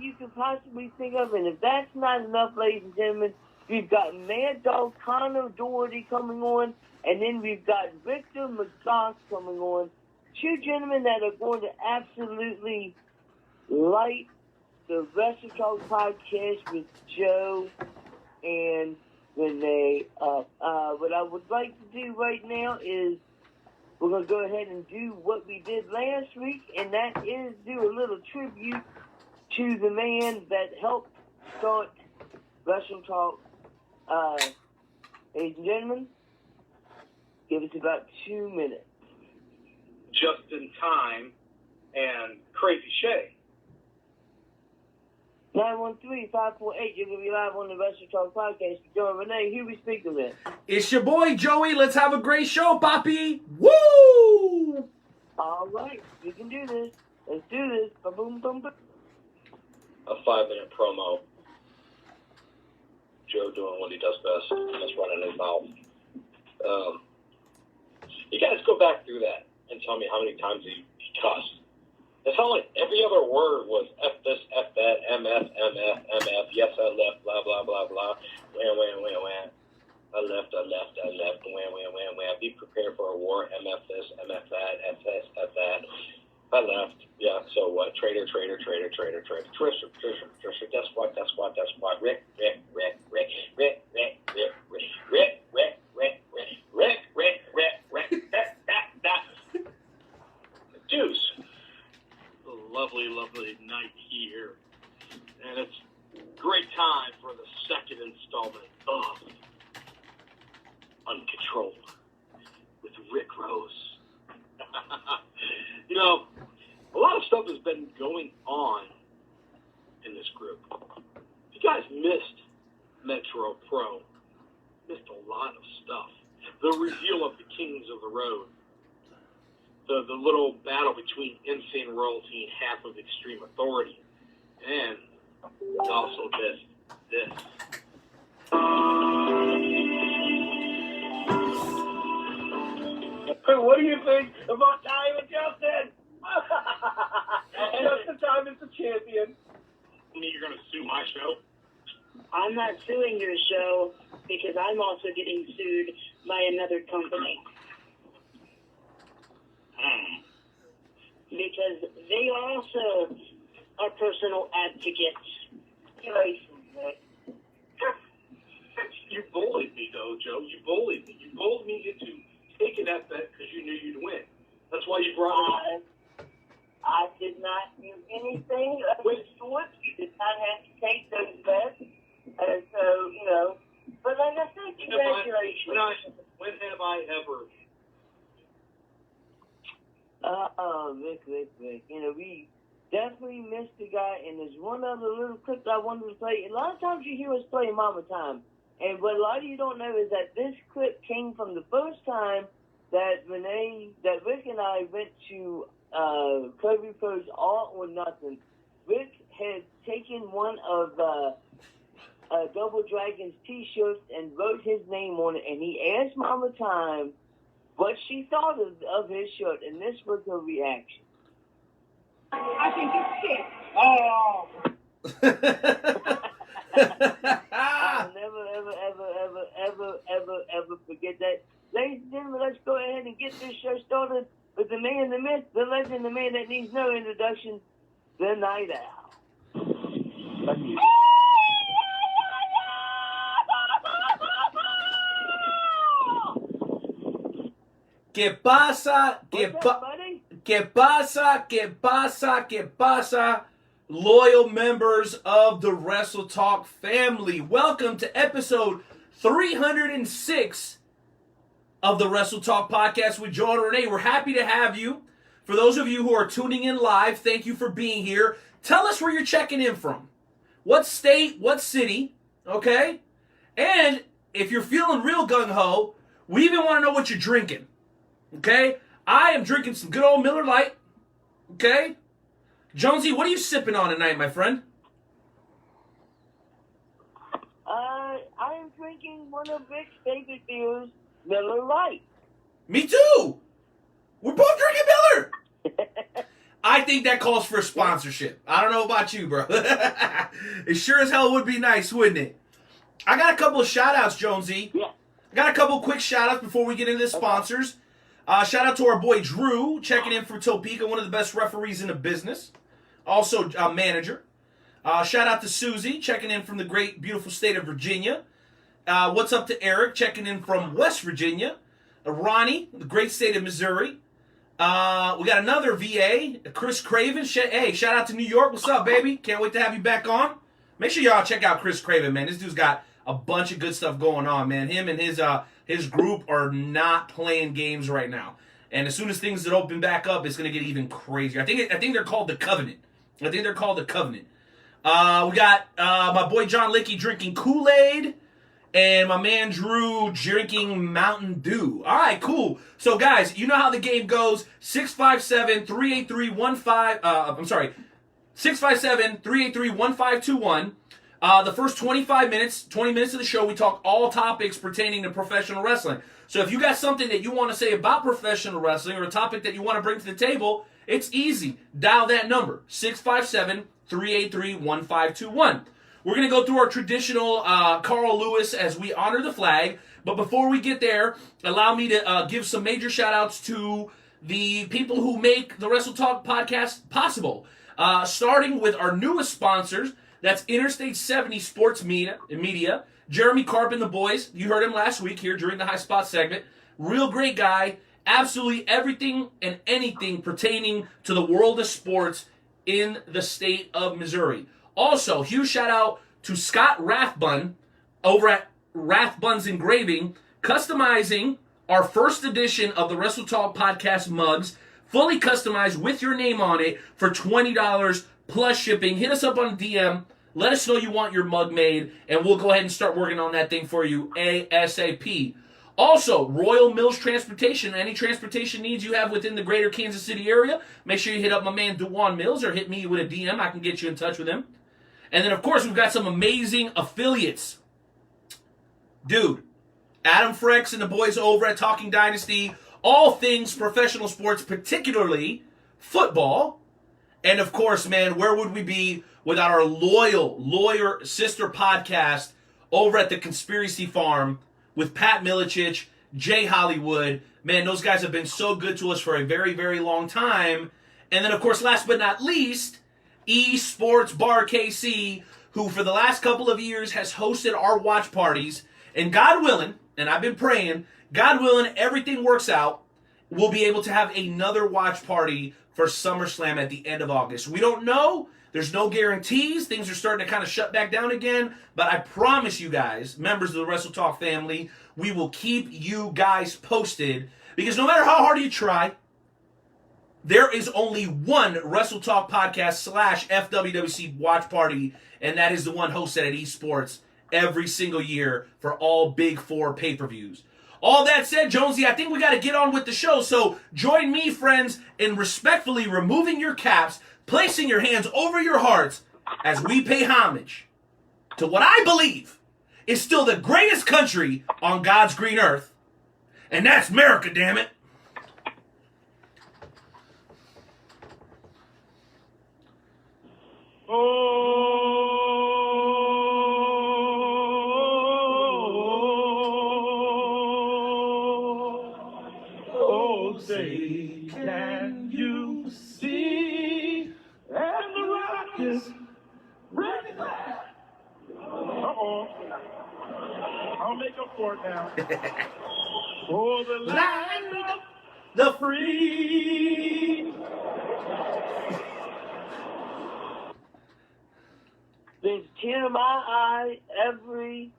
you could possibly think of. And if that's not enough, ladies and gentlemen, we've got Mad Dog Connor Doherty coming on, and then we've got Rickter McGoth coming on. Two gentlemen that are going to absolutely light the Wrestle Talk podcast with Joe and Renee up. What I would like to do right now is we're going to go ahead and do what we did last week, and that is do a little tribute to the man that helped start Wrestle Talk. Ladies and gentlemen, give us about 2 minutes. Just in Time and Crazy Shay. 913-548, you're going to be live on the Wrestle Talk podcast. Joe and Renee, who we speaking with? It's your boy, Joey. Let's have a great show, Poppy. Woo! All right, we can do this. Let's do this. Ba-boom, boom, boom. A 5-minute promo. Joe doing what he does best. Just running his mouth. You guys go back through that and tell me how many times he cussed. It sounded like every other word was F this, F that, MF, MF, MF, yes, I left, blah, blah, blah, blah, wham, wham, wham, wham. I left, wham, wham, wham, wham. Be prepared for a war, MF this, MF that, F this, F that. I left. Yeah, so what? Traitor, Trisha, that's what, Rick, Deuce. Lovely night here. And it's great time for the second installment of Uncontrolled with Rick Rose. You know, a lot of stuff has been going on in this group. You guys missed Metro Pro. Missed a lot of stuff. The reveal of the Kings of the Road. The little battle between Insane Royalty and half of Extreme Authority. And also this. What do you think about Time and Justin? Justin Time is the champion. You're going to sue my show? I'm not suing your show because I'm also getting sued by another company. Because they also are personal advocates. You bullied me, though, Joe. You bullied me. You bullied me into taking that bet because you knew you'd win. That's why you brought it up. I did not do anything of the sort. You did not have to take those bets. And so, but like I said, congratulations. When have I ever... Rick. We definitely missed the guy, and there's one other little clip I wanted to play. A lot of times you hear us play Mama Time, and what a lot of you don't know is that this clip came from the first time that Rick and I went to Kirby Pro's All or Nothing. Rick had taken one of Double Dragon's t-shirts and wrote his name on it, and he asked Mama Time what she thought of his shirt, and this was her reaction. I think it's shit. I'll never, ever forget that. Ladies and gentlemen, let's go ahead and get this show started with the man, the myth, the legend, the man that needs no introduction, the Night Owl. ¿Qué pasa? ¿Qué pasa? Loyal members of the Wrestle Talk family. Welcome to episode 306 of the Wrestle Talk podcast with Joe and Renee. We're happy to have you. For those of you who are tuning in live, thank you for being here. Tell us where you're checking in from. What state, what city, okay? And if you're feeling real gung-ho, we even want to know what you're drinking. Okay? I am drinking some good old Miller Lite. Okay? Jonesy, what are you sipping on tonight, my friend? I am drinking one of Rick's favorite beers, Miller Lite. Me too! We're both drinking Miller! I think that calls for a sponsorship. I don't know about you, bro. It sure as hell would be nice, wouldn't it? I got a couple of shout-outs, Jonesy. Yeah. I got a couple quick shout-outs before we get into the sponsors. Shout out to our boy Drew, checking in from Topeka, one of the best referees in the business. Also a manager. Shout out to Susie, checking in from the great, beautiful state of Virginia. What's up to Eric, checking in from West Virginia. Ronnie, the great state of Missouri. We got another VA, Chris Craven. Hey, shout out to New York. What's up, baby? Can't wait to have you back on. Make sure y'all check out Chris Craven, man. This dude's got a bunch of good stuff going on, man. Him and his group are not playing games right now. And as soon as things that open back up, it's going to get even crazier. I think they're called the Covenant. We got my boy John Lickey drinking Kool-Aid. And my man Drew drinking Mountain Dew. All right, cool. So, guys, you know how the game goes. 657-383-1521. The first 20 minutes of the show, we talk all topics pertaining to professional wrestling. So if you got something that you want to say about professional wrestling or a topic that you want to bring to the table, it's easy. Dial that number, 657-383-1521. We're going to go through our traditional Carl Lewis as we honor the flag. But before we get there, allow me to give some major shout-outs to the people who make the Wrestle Talk podcast possible. Starting with our newest sponsors, that's Interstate 70 Sports Media. Jeremy Carp and the boys. You heard him last week here during the High Spot segment. Real great guy. Absolutely everything and anything pertaining to the world of sports in the state of Missouri. Also, huge shout out to Scott Rathbun over at Rathbun's Engraving, customizing our first edition of the Wrestle Talk podcast mugs, fully customized with your name on it for $20 plus shipping. Hit us up on DM. Let us know you want your mug made, and we'll go ahead and start working on that thing for you ASAP. Also, Royal Mills Transportation. Any transportation needs you have within the greater Kansas City area, make sure you hit up my man Dewan Mills or hit me with a DM. I can get you in touch with him. And then, of course, we've got some amazing affiliates. Dude, Adam Frex and the boys over at Talking Dynasty, all things professional sports, particularly football. And, of course, man, where would we be without our loyal sister podcast over at the Conspiracy Farm with Pat Milicic, Jay Hollywood. Man, those guys have been so good to us for a very, very long time. And then, of course, last but not least, Esports Bar KC, who for the last couple of years has hosted our watch parties. And God willing, and I've been praying, God willing, everything works out, we'll be able to have another watch party for SummerSlam at the end of August. We don't know. There's no guarantees. Things are starting to kind of shut back down again. But I promise you guys, members of the Wrestle Talk family, we will keep you guys posted. Because no matter how hard you try, there is only one Wrestle Talk podcast / FWWC watch party, and that is the one hosted at Esports every single year for all Big Four pay-per-views. All that said, Jonesy, I think we got to get on with the show. So join me, friends, in respectfully removing your caps, placing your hands over your hearts as we pay homage to what I believe is still the greatest country on God's green earth, and that's America, damn it. Oh, say, can you see? And the rock is ready back. Uh-oh. I'll make up for it now. For the land of The free. There's a tear in my eye every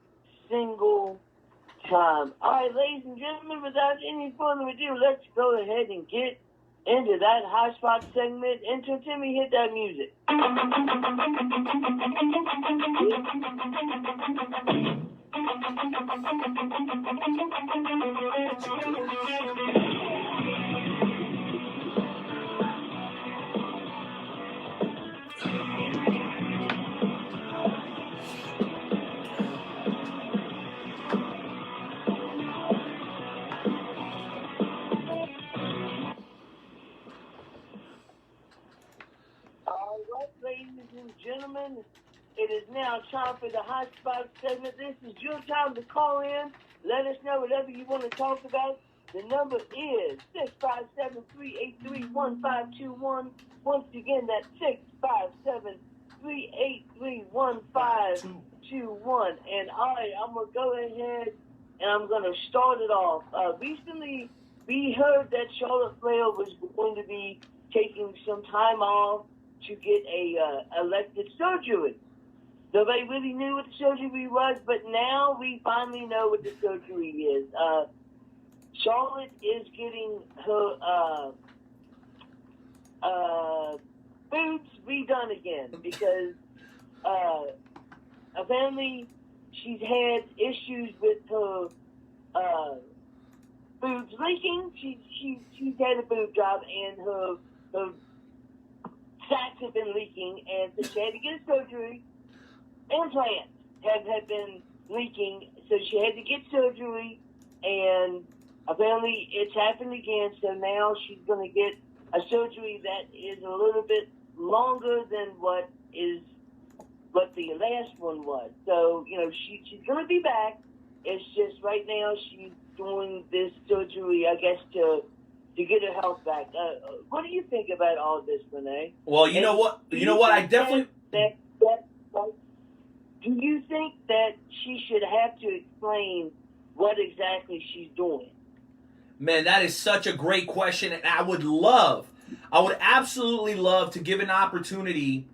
single time. All right, ladies and gentlemen, without any further ado, let's go ahead and get into that high spot segment. Enter Timmy, hit that music. It is now time for the Hot Spot segment. This is your time to call in. Let us know whatever you want to talk about. The number is 657-383-1521. Once again, that's 657-383-1521. And I'm going to go ahead and I'm going to start it off. Recently, we heard that Charlotte Flair was going to be taking some time off to get a elective surgery. Nobody really knew what the surgery was, but now we finally know what the surgery is. Charlotte is getting her boobs redone again because apparently she's had issues with her boobs leaking. She's had a boob job and her sacs have been leaking, and so she had to get a surgery. Implants have been leaking, so she had to get surgery, and apparently it's happened again, so now she's going to get a surgery that is a little bit longer than what the last one was. So, she's going to be back. It's just right now she's doing this surgery, I guess, to get her health back. What do you think about all this, Renee? Well, you know what? I definitely... Do you think that she should have to explain what exactly she's doing? Man, that is such a great question, and I would absolutely love to give an opportunity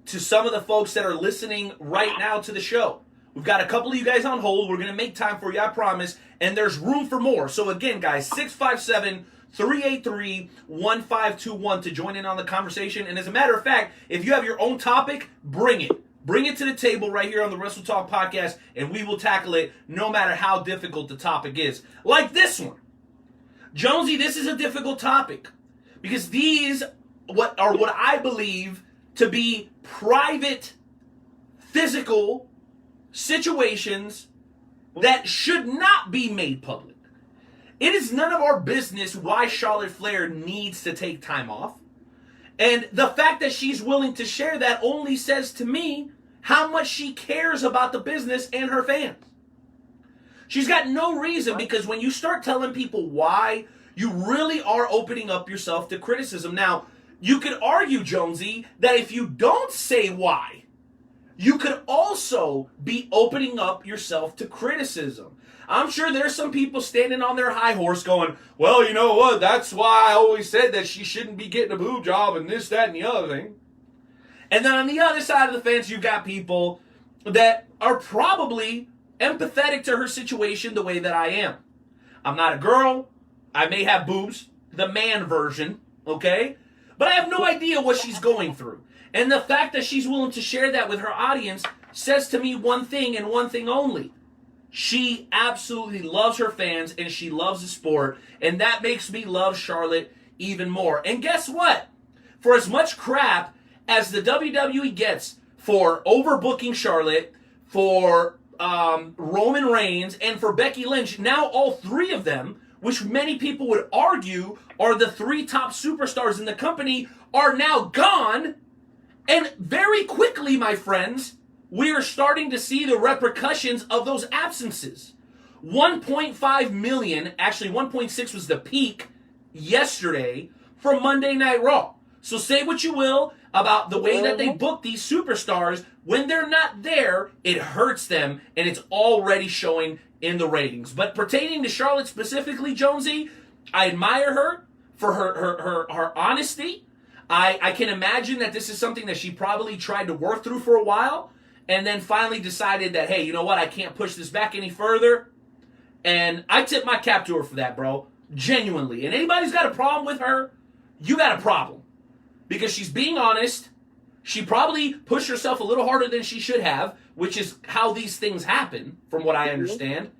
to some of the folks that are listening right now to the show. We've got a couple of you guys on hold. We're going to make time for you, I promise, and there's room for more. So again, guys, 657-383-1521 to join in on the conversation. And as a matter of fact, if you have your own topic, bring it. Bring it to the table right here on the Wrestle Talk podcast, and we will tackle it no matter how difficult the topic is. Like this one. Jonesy, this is a difficult topic because these what I believe to be private, physical situations that should not be made public. It is none of our business why Charlotte Flair needs to take time off. And the fact that she's willing to share that only says to me how much she cares about the business and her fans. She's got no reason, because when you start telling people why, you really are opening up yourself to criticism. Now, you could argue, Jonesy, that if you don't say why, you could also be opening up yourself to criticism. I'm sure there's some people standing on their high horse going, well, you know what, that's why I always said that she shouldn't be getting a boob job and this, that, and the other thing. And then on the other side of the fence, you've got people that are probably empathetic to her situation the way that I am. I'm not a girl. I may have boobs, the man version, okay? But I have no idea what she's going through. And the fact that she's willing to share that with her audience says to me one thing and one thing only. She absolutely loves her fans and she loves the sport, and that makes me love Charlotte even more. And guess what? For as much crap as the WWE gets for overbooking Charlotte, for Roman Reigns, and for Becky Lynch, now all three of them, which many people would argue are the three top superstars in the company, are now gone. And very quickly, my friends, we are starting to see the repercussions of those absences. 1.5 million, actually 1.6 was the peak yesterday for Monday Night Raw. So say what you will about the way that they book these superstars. When they're not there, it hurts them, and it's already showing in the ratings. But pertaining to Charlotte specifically, Jonesy, I admire her for her honesty. I can imagine that this is something that she probably tried to work through for a while, and then finally decided that, hey, you know what, I can't push this back any further. And I tip my cap to her for that, bro. Genuinely. And anybody's got a problem with her, you got a problem. Because she's being honest. She probably pushed herself a little harder than she should have, which is how these things happen, from what I understand.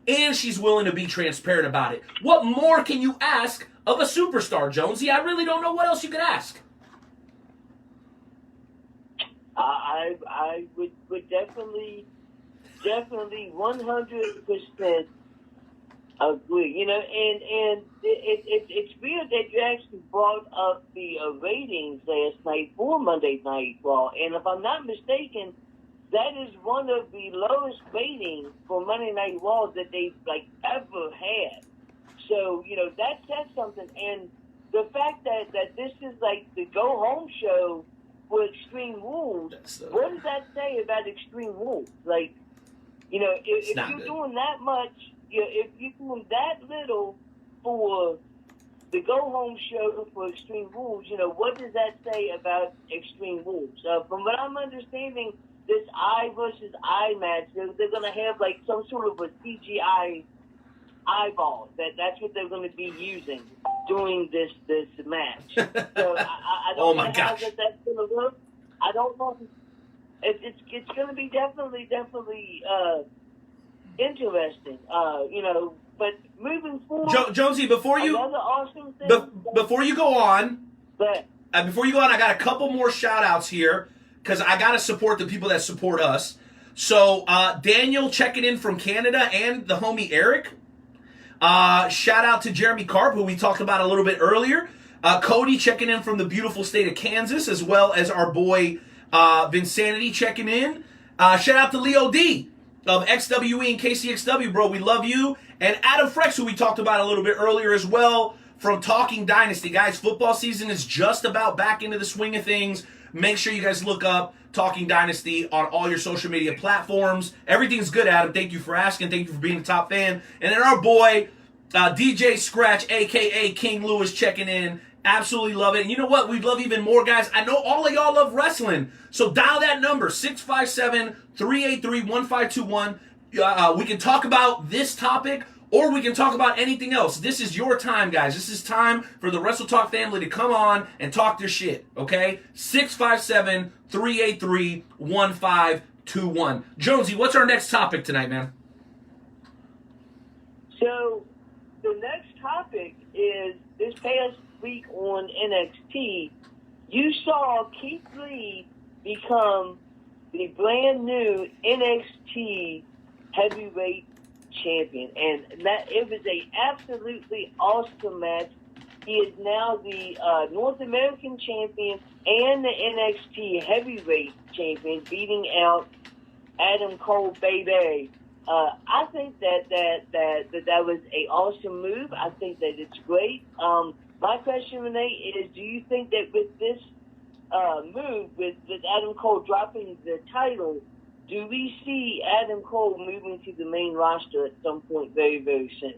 And she's willing to be transparent about it. What more can you ask of a superstar, Jonesy? I really don't know what else you could ask. I would definitely 100% Agree. You know, and it's weird that you actually brought up the ratings last night for Monday Night Raw. And if I'm not mistaken, that is one of the lowest ratings for Monday Night Raw that they've ever had. So, you know, that says something. And the fact that this is like the go home show for Extreme Rules, what does that say about Extreme Rules? Like, you know, if you're doing that much, if you're doing that little for the go home show for Extreme Rules, you know, what does that say about Extreme Rules? From what I'm understanding, this eye versus eye match, they're going to have like some sort of a CGI eyeball. That's what they're going to be using during this match. So I don't know how that's going to work. I don't know. It's going to be definitely interesting. You know, but moving forward, Jonesy, before you awesome thing, before you go on, but I got a couple more shout outs here because I got to support the people that support us. So Daniel checking in from Canada and the homie Eric. Shout out to Jeremy Karp, who we talked about a little bit earlier. Cody checking in from the beautiful state of Kansas, as well as our boy Vinsanity checking in. Shout out to Leo D of XWE and KCXW, bro. We love you. And Adam Frex, who we talked about a little bit earlier as well, from Talking Dynasty. Guys, football season is just about back into the swing of things. Make sure you guys look up Talking Dynasty on all your social media platforms. Everything's good, Adam. Thank you for asking. Thank you for being a top fan. And then our boy, DJ Scratch, a.k.a. King Lewis, checking in. Absolutely love it. And you know what? We'd love even more, guys. I know all of y'all love wrestling. So dial that number, 657-383-1521. We can talk about this topic, or we can talk about anything else. This is your time, guys. This is time for the Wrestle Talk family to come on and talk their shit, okay? 657-383-1521. Jonesy, what's our next topic tonight, man? So, the next topic is this past week on NXT, you saw Keith Lee become the brand new NXT heavyweight champion, and that it was a absolutely awesome match. He is now the North American champion and the NXT heavyweight champion, beating out Adam Cole, baby. I think that was a awesome move. I think that it's great. My question, Renee, is: do you think that with this move, with Adam Cole dropping the title, do we see Adam Cole moving to the main roster at some point very, very soon?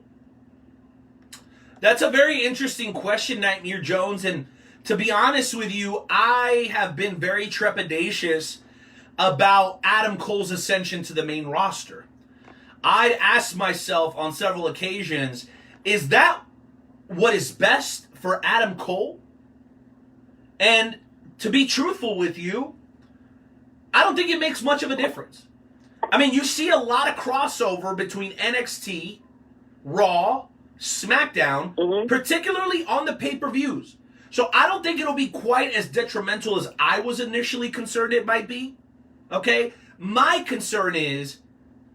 That's a very interesting question, Nightmare Jones. And to be honest with you, I have been very trepidatious about Adam Cole's ascension to the main roster. I'd asked myself on several occasions, is that what is best for Adam Cole? And to be truthful with you, I don't think it makes much of a difference. I mean, you see a lot of crossover between NXT, Raw, SmackDown, particularly on the pay-per-views. So I don't think it'll be quite as detrimental as I was initially concerned it might be. Okay? My concern is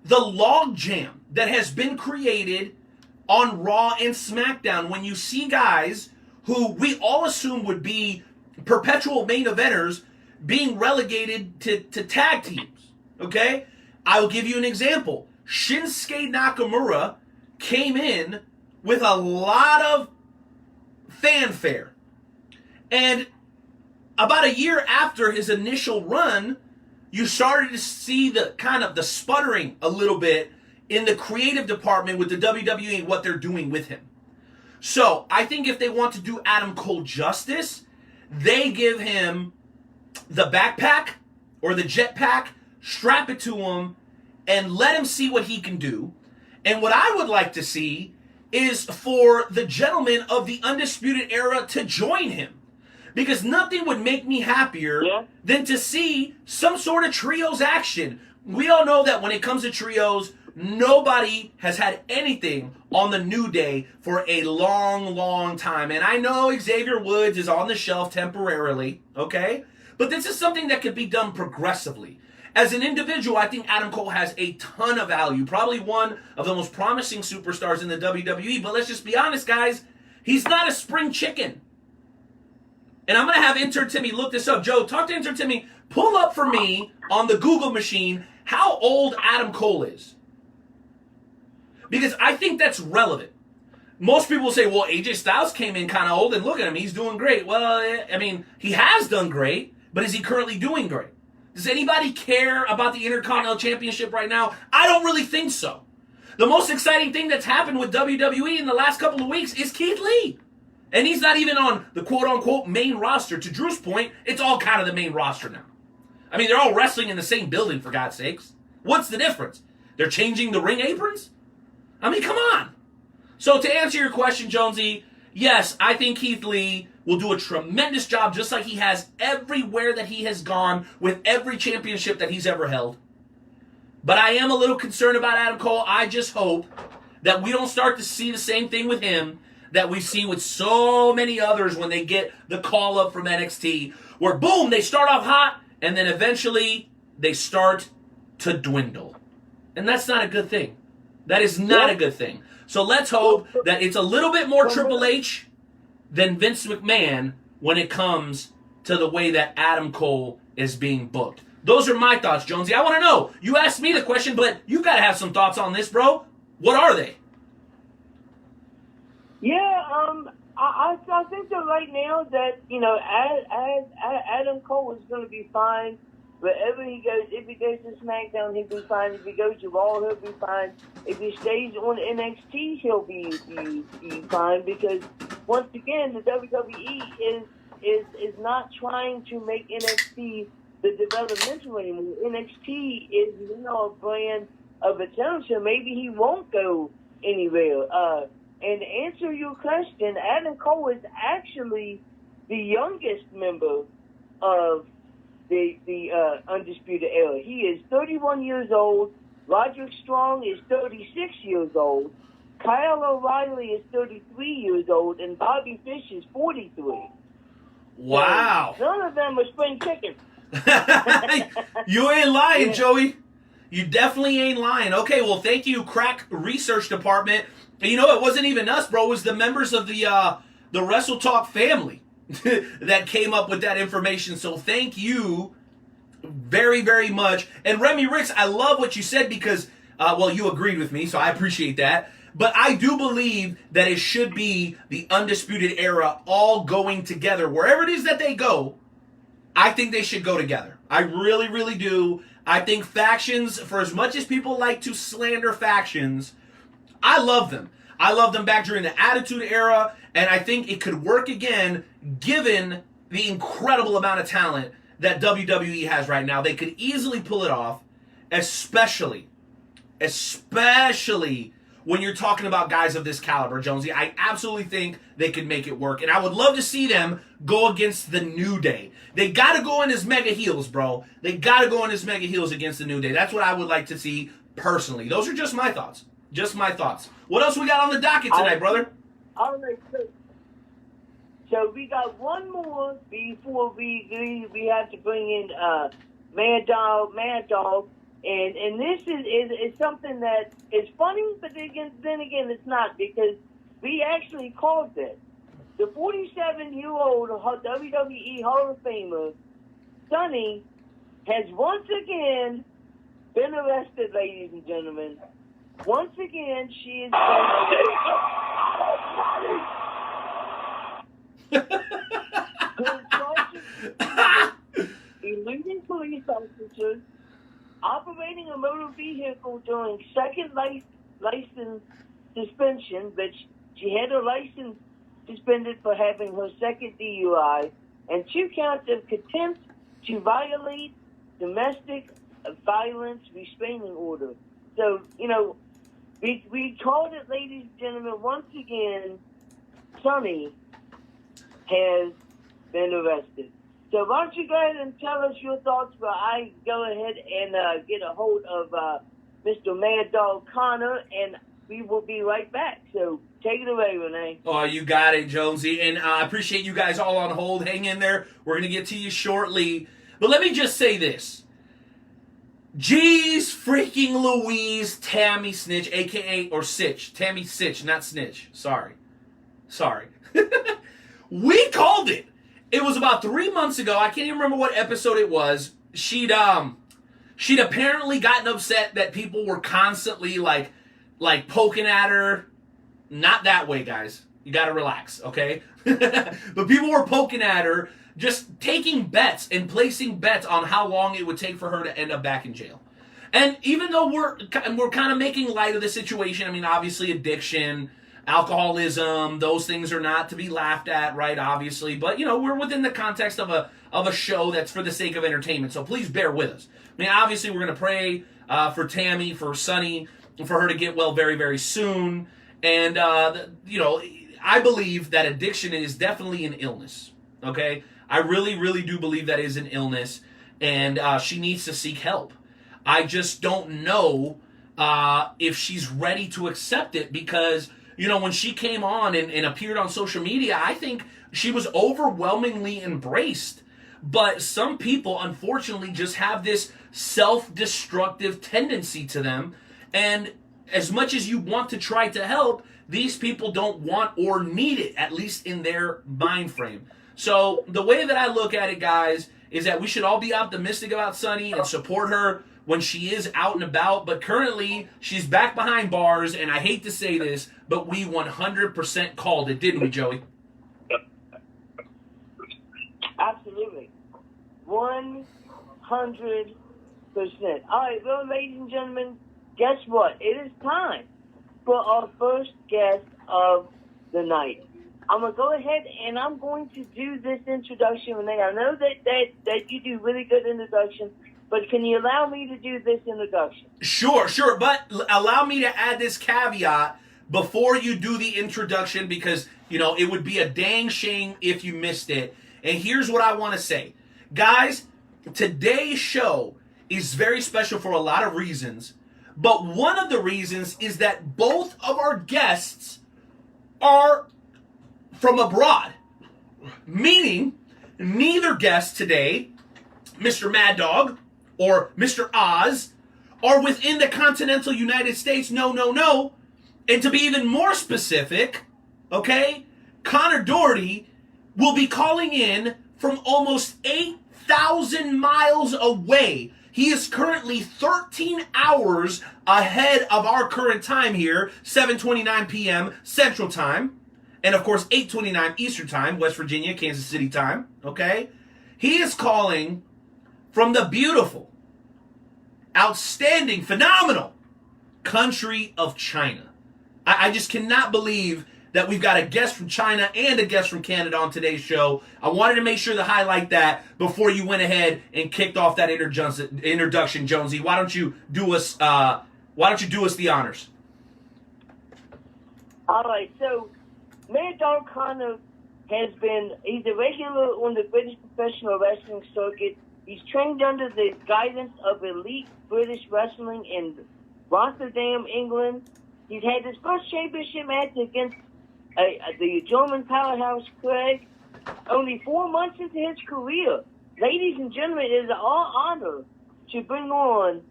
the logjam that has been created on Raw and SmackDown when you see guys who we all assume would be perpetual main eventers being relegated to tag teams, okay? I will give you an example. Shinsuke Nakamura came in with a lot of fanfare. And about a year after his initial run, you started to see the kind of the sputtering a little bit in the creative department with the WWE and what they're doing with him. So I think if they want to do Adam Cole justice, they give him the backpack or the jetpack, strap it to him, and let him see what he can do. And what I would like to see is for the gentlemen of the Undisputed Era to join him. Because nothing would make me happier than to see some sort of trios action. We all know that when it comes to trios, nobody has had anything on the New Day for a long, long time. And I know Xavier Woods is on the shelf temporarily, okay? But this is something that could be done progressively. As an individual, I think Adam Cole has a ton of value. Probably one of the most promising superstars in the WWE. But let's just be honest, guys. He's not a spring chicken. And I'm going to have Intern Timmy look this up. Joe, talk to Intern Timmy. Pull up for me on the Google machine how old Adam Cole is. Because I think that's relevant. Most people say, well, AJ Styles came in kind of old, and look at him, he's doing great. Well, I mean, he has done great, but is he currently doing great? Does anybody care about the Intercontinental Championship right now? I don't really think so. The most exciting thing that's happened with WWE in the last couple of weeks is Keith Lee. And he's not even on the quote-unquote main roster. To Drew's point, it's all kind of the main roster now. I mean, they're all wrestling in the same building, for God's sakes. What's the difference? They're changing the ring aprons? I mean, come on. So to answer your question, Jonesy, yes, I think Keith Lee will do a tremendous job just like he has everywhere that he has gone with every championship that he's ever held. But I am a little concerned about Adam Cole. I just hope that we don't start to see the same thing with him that we've seen with so many others when they get the call up from NXT, where boom, they start off hot, and then eventually they start to dwindle. And that's not a good thing. That is not a good thing. So let's hope that it's a little bit more Triple H than Vince McMahon when it comes to the way that Adam Cole is being booked. Those are my thoughts, Jonesy. I want to know. You asked me the question, but you got to have some thoughts on this, bro. What are they? Yeah, I think that right now that, you know, Adam Cole is going to be fine. Wherever he goes, if he goes to SmackDown, he'll be fine. If he goes to Raw, he'll be fine. If he stays on NXT, he'll be fine. Because once again, the WWE is not trying to make NXT the developmental anymore. NXT is now a brand of its own, so maybe he won't go anywhere. And to answer your question, Adam Cole is actually the youngest member of the Undisputed Era. He is 31 years old. Roderick Strong is 36 years old. Kyle O'Reilly is 33 years old. And Bobby Fish is 43. Wow. So none of them are spring chickens. You ain't lying, Joey. You definitely ain't lying. Okay, well, thank you, Crack Research Department. And you know, it wasn't even us, bro. It was the members of the Wrestle Talk family that came up with that information. So thank you very, very much. And Remy Ricks, I love what you said because, well, you agreed with me, so I appreciate that. But I do believe that it should be the Undisputed Era all going together. Wherever it is that they go, I think they should go together. I really, really do. I think factions, for as much as people like to slander factions, I love them. I loved them back during the Attitude Era, and I think it could work again given the incredible amount of talent that WWE has right now. They could easily pull it off, especially when you're talking about guys of this caliber, Jonesy. I absolutely think they could make it work, and I would love to see them go against the New Day. They got to go in as mega heels, bro. They got to go in as mega heels against the New Day. That's what I would like to see personally. Those are just my thoughts. Just my thoughts. What else we got on the docket tonight, brother? All right, so we got one more before we have to bring in Mad Dog, and this is something that is funny, but then again it's not, because we actually called it. The 47-year-old WWE Hall of Famer, Sunny, has once again been arrested, ladies and gentlemen. Once again, she has been eluding police officers, operating a motor vehicle during second license suspension, but she had her license suspended for having her second DUI, and 2 counts of contempt to violate domestic violence restraining order. So, you know, we called it, ladies and gentlemen. Once again, Sunny has been arrested. So why don't you go ahead and tell us your thoughts while I go ahead and get a hold of Mr. Mad Dog Connor. And we will be right back. So take it away, Renee. Oh, you got it, Jonesy. And I appreciate you guys all on hold. Hang in there. We're going to get to you shortly. But let me just say this. Jeez freaking Louise, Tammy Snitch, a.k.a. or Sitch. Tammy Sitch, not Snitch. Sorry. We called it. It was about 3 months ago. I can't even remember what episode it was. She'd apparently gotten upset that people were constantly like poking at her. Not that way, guys. You gotta relax, okay? But people were poking at her, just taking bets and placing bets on how long it would take for her to end up back in jail. And even though we're kind of making light of the situation, I mean, obviously addiction, alcoholism, those things are not to be laughed at, right? Obviously, but we're within the context of a show that's for the sake of entertainment. So please bear with us. I mean, obviously, we're gonna pray for Tammy, for Sunny, for her to get well very, very soon. And I believe that addiction is definitely an illness. Okay, I really, really do believe that is an illness, and she needs to seek help. I just don't know if she's ready to accept it because, when she came on and appeared on social media, I think she was overwhelmingly embraced. But some people, unfortunately, just have this self-destructive tendency to them. And as much as you want to try to help, these people don't want or need it, at least in their mind frame. So the way that I look at it, guys, is that we should all be optimistic about Sunny and support her when she is out and about. But currently, she's back behind bars, and I hate to say this, but we 100% called it, didn't we, Joey? Absolutely. 100%. All right, well, ladies and gentlemen, guess what? It is time for our first guest of the night. I'm going to go ahead and I'm going to do this introduction, Renee. I know that you do really good introductions, but can you allow me to do this introduction? Sure. But allow me to add this caveat before you do the introduction because, it would be a dang shame if you missed it. And here's what I want to say. Guys, today's show is very special for a lot of reasons. But one of the reasons is that both of our guests are from abroad. Meaning, neither guest today, Mr. Mad Dog or Mr. Oz, are within the continental United States. No. And to be even more specific, okay, Connor Doherty will be calling in from almost 8,000 miles away. He is currently 13 hours ahead of our current time here, 7:29 p.m. Central Time. And, of course, 8:29 Eastern Time, West Virginia, Kansas City time, okay? He is calling from the beautiful, outstanding, phenomenal country of China. I just cannot believe that we've got a guest from China and a guest from Canada on today's show. I wanted to make sure to highlight that before you went ahead and kicked off that introduction, Jonesy. Why don't you do us the honors? All right, so Mad Dog Connor he's a regular on the British professional wrestling circuit. He's trained under the guidance of elite British wrestling in Rotterdam, England. He's had his first championship match against the German powerhouse Craig only 4 months into his career. Ladies and gentlemen, it is our honor to bring on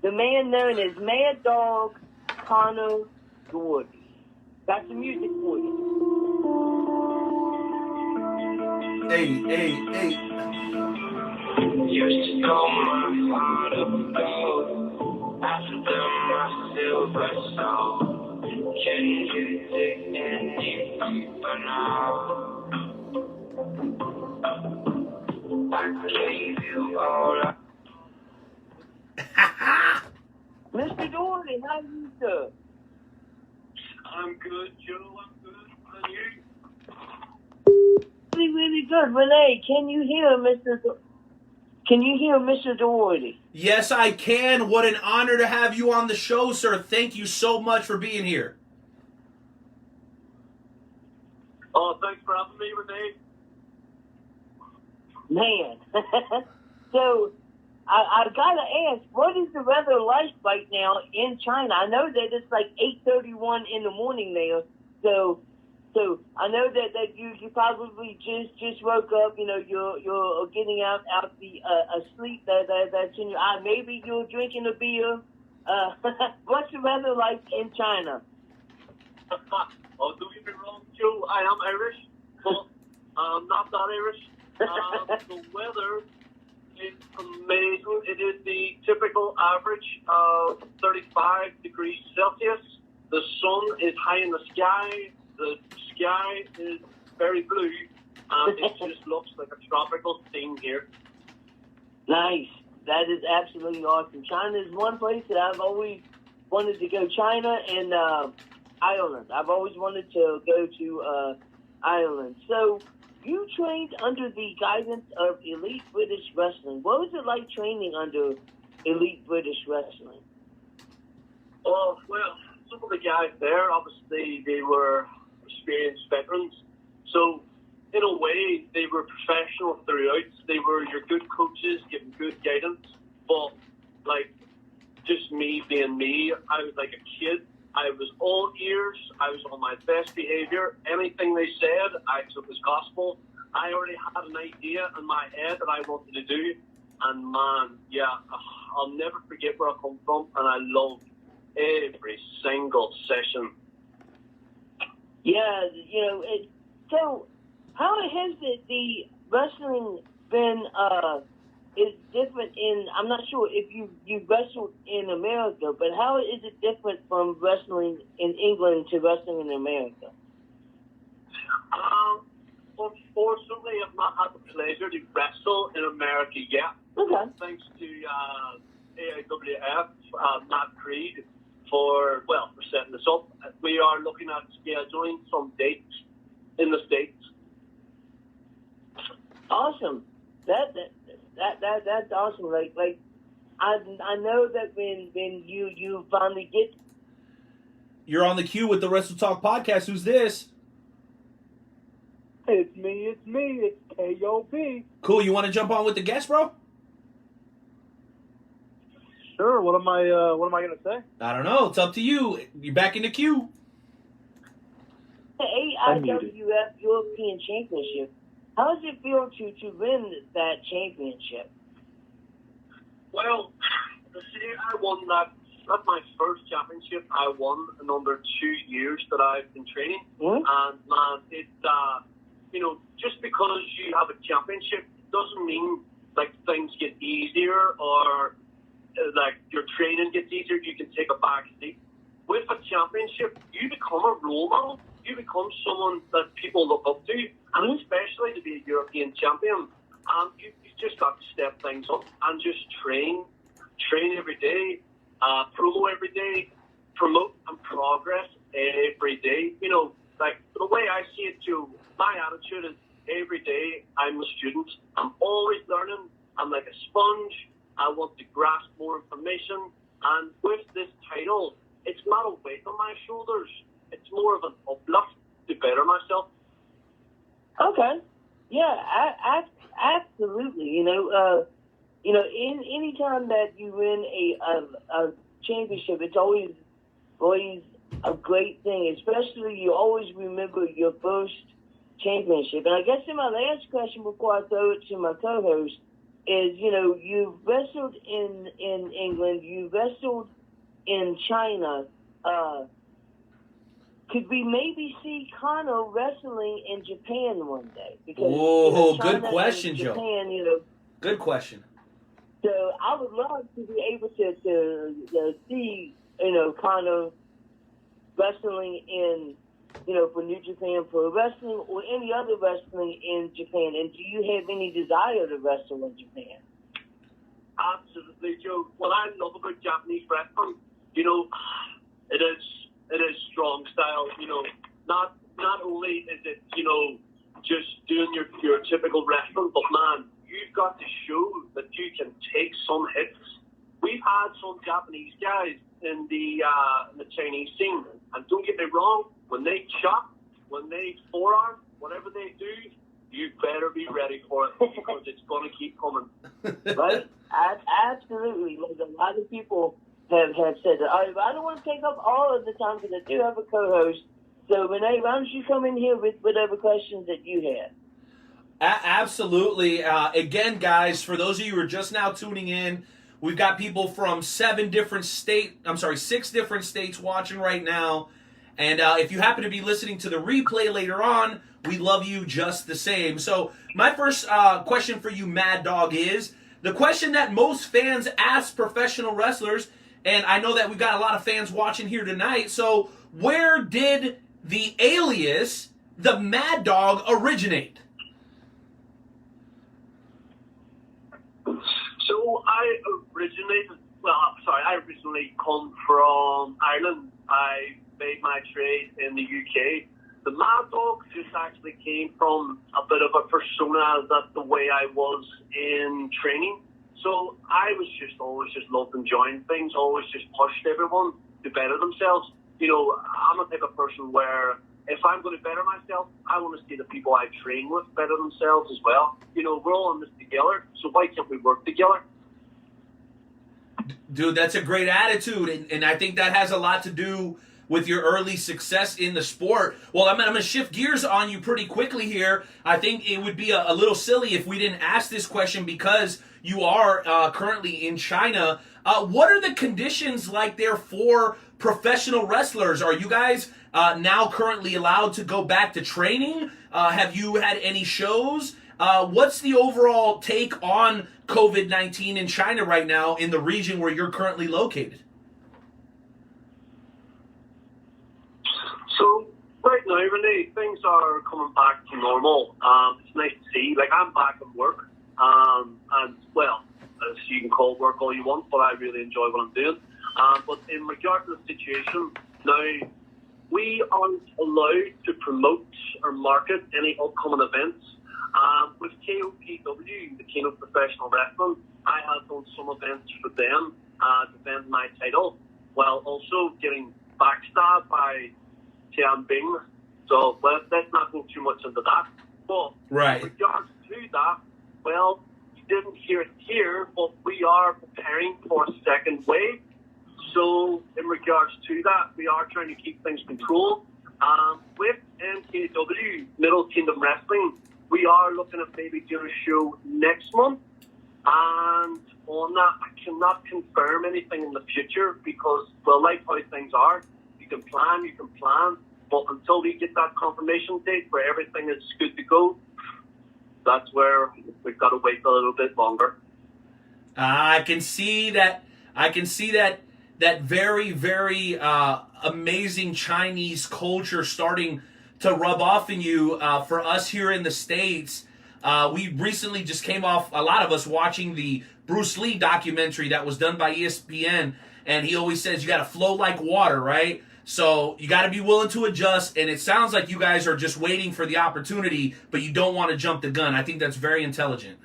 the man known as Mad Dog Connor Doherty. Got some music for you. Hey. You stole my heart of gold. After my silver soul. Can you dig any deeper now? I gave you all Mr. Doherty, how are you, sir? I'm good, Joe. I'm good. How are you? Really good. Renee, can you hear Mr. Doherty? Yes, I can. What an honor to have you on the show, sir. Thank you so much for being here. Oh, thanks for having me, Renee. Man. So, I gotta ask, what is the weather like right now in China? I know that it's like 8:31 in the morning there, so I know that you probably just woke up. You know, you're getting out the sleep that's in your eye. Maybe you're drinking a beer. What's the weather like in China? Oh, don't get me wrong, Joe. I am Irish, but I'm not that Irish. The weather is amazing. It is the typical average of 35 degrees Celsius. The sun is high in the sky. The sky is very blue, and it just looks like a tropical scene here. Nice. That is absolutely awesome. China is one place that I've always wanted to go. China and Ireland. I've always wanted to go to Ireland. So you trained under the guidance of Elite British Wrestling. What was it like training under Elite British Wrestling? Oh, well, some of the guys there, obviously, they were experienced veterans. So, in a way, they were professional throughout. They were your good coaches, giving good guidance. But, like, just me being me, I was like a kid. I was all ears. I was on my best behavior. Anything they said, I took as gospel. I already had an idea in my head that I wanted to do. And, man, yeah, I'll never forget where I come from. And I loved every single session. Yeah, you know, so how has the wrestling been, is different in, I'm not sure if you wrestled in America, but how is it different from wrestling in England to wrestling in America? Unfortunately, I've not had the pleasure to wrestle in America yet. Okay. Thanks to AIWF, Matt Creed, for setting this up. We are looking at scheduling some dates in the States. Awesome. That's awesome. Like I know that when you finally get. You're on the queue with the Wrestle Talk podcast. Who's this? It's me. It's KOB. Cool. You want to jump on with the guest, bro? Sure. What am I gonna say? I don't know. It's up to you. You're back in the queue. The AIWF European Championship. How does it feel to win that championship? Well, the year I won that. That's my first championship I won in under 2 years that I've been training. Mm-hmm. And man, it just because you have a championship doesn't mean like things get easier or like your training gets easier. You can take a back seat. With a championship, you become a role model. You become someone that people look up to, and especially to be a European champion. You just got to step things up and just train every day, promo every day, promote and progress every day. You know, like the way I see it too, my attitude is every day I'm a student. I'm always learning. I'm like a sponge. I want to grasp more information. And with this title, it's not a weight on my shoulders. It's more of an uplift to better myself. Okay. Yeah, absolutely. You know, in any time that you win a championship, it's always a great thing. Especially, you always remember your first championship. And I guess in my last question before I throw it to my co-host is, you know, you've wrestled in England, you wrestled in China. Could we maybe see Kano wrestling in Japan one day? Because good question, Japan, Joe. You know, good question. So I would love to be able to see, you know, Kano wrestling in, you know, for New Japan Pro Wrestling or any other wrestling in Japan. And do you have any desire to wrestle in Japan? Absolutely, Joe. What I love about Japanese wrestling, you know, it is strong style. You know, not only is it, you know, just doing your typical wrestling, but man, you've got to show that you can take some hits. We've had some Japanese guys in the Chinese scene, and don't get me wrong, when they chop, when they forearm, whatever they do, you better be ready for it because it's going to keep coming. Right? Absolutely. Like a lot of people have said that, I don't want to take up all of the time because I do have a co-host. So, Renee, why don't you come in here with whatever questions that you have? Absolutely. Again, guys, for those of you who are just now tuning in, we've got people from 6 different states watching right now. And if you happen to be listening to the replay later on, we love you just the same. So my first question for you, Mad Dog, is the question that most fans ask professional wrestlers, and I know that we've got a lot of fans watching here tonight, so where did the alias, the Mad Dog, originate? So I originally come from Ireland. I made my trade in the UK. The Mad Dog just actually came from a bit of a persona. That's the way I was in training. So I was always loved enjoying things, always just pushed everyone to better themselves. You know, I'm a type of person where if I'm going to better myself, I want to see the people I train with better themselves as well. You know, we're all in this together, so why can't we work together? Dude, that's a great attitude, and I think that has a lot to do with your early success in the sport. Well, I'm going to shift gears on you pretty quickly here. I think it would be a little silly if we didn't ask this question because you are currently in China. What are the conditions like there for professional wrestlers? Are you guys now currently allowed to go back to training? Have you had any shows? What's the overall take on COVID-19 in China right now in the region where you're currently located? So right now, Renee, things are coming back to normal. It's nice to see. Like, I'm back at work. And, well, as you can call work all you want, but I really enjoy what I'm doing. But in regard to the situation, now, we aren't allowed to promote or market any upcoming events. With KOPW, the King of Professional Wrestling, I have done some events for them to defend my title, while also getting backstabbed by Tian Bing. So, well, let's not go too much into that. But right. In regards to that, well, you didn't hear it here, but we are preparing for a second wave. So, in regards to that, we are trying to keep things controlled. With MKW, Middle Kingdom Wrestling, we are looking at maybe doing a show next month. And on that, I cannot confirm anything in the future because, well, like how things are, you can plan, but until we get that confirmation date where everything is good to go, that's where we've got to wait a little bit longer. I can see that very, very amazing Chinese culture starting to rub off in you. For us here in the States, we recently just came off, a lot of us, watching the Bruce Lee documentary that was done by ESPN, and he always says you got to flow like water, right? So you got to be willing to adjust, and it sounds like you guys are just waiting for the opportunity, but you don't want to jump the gun. I think that's very intelligent.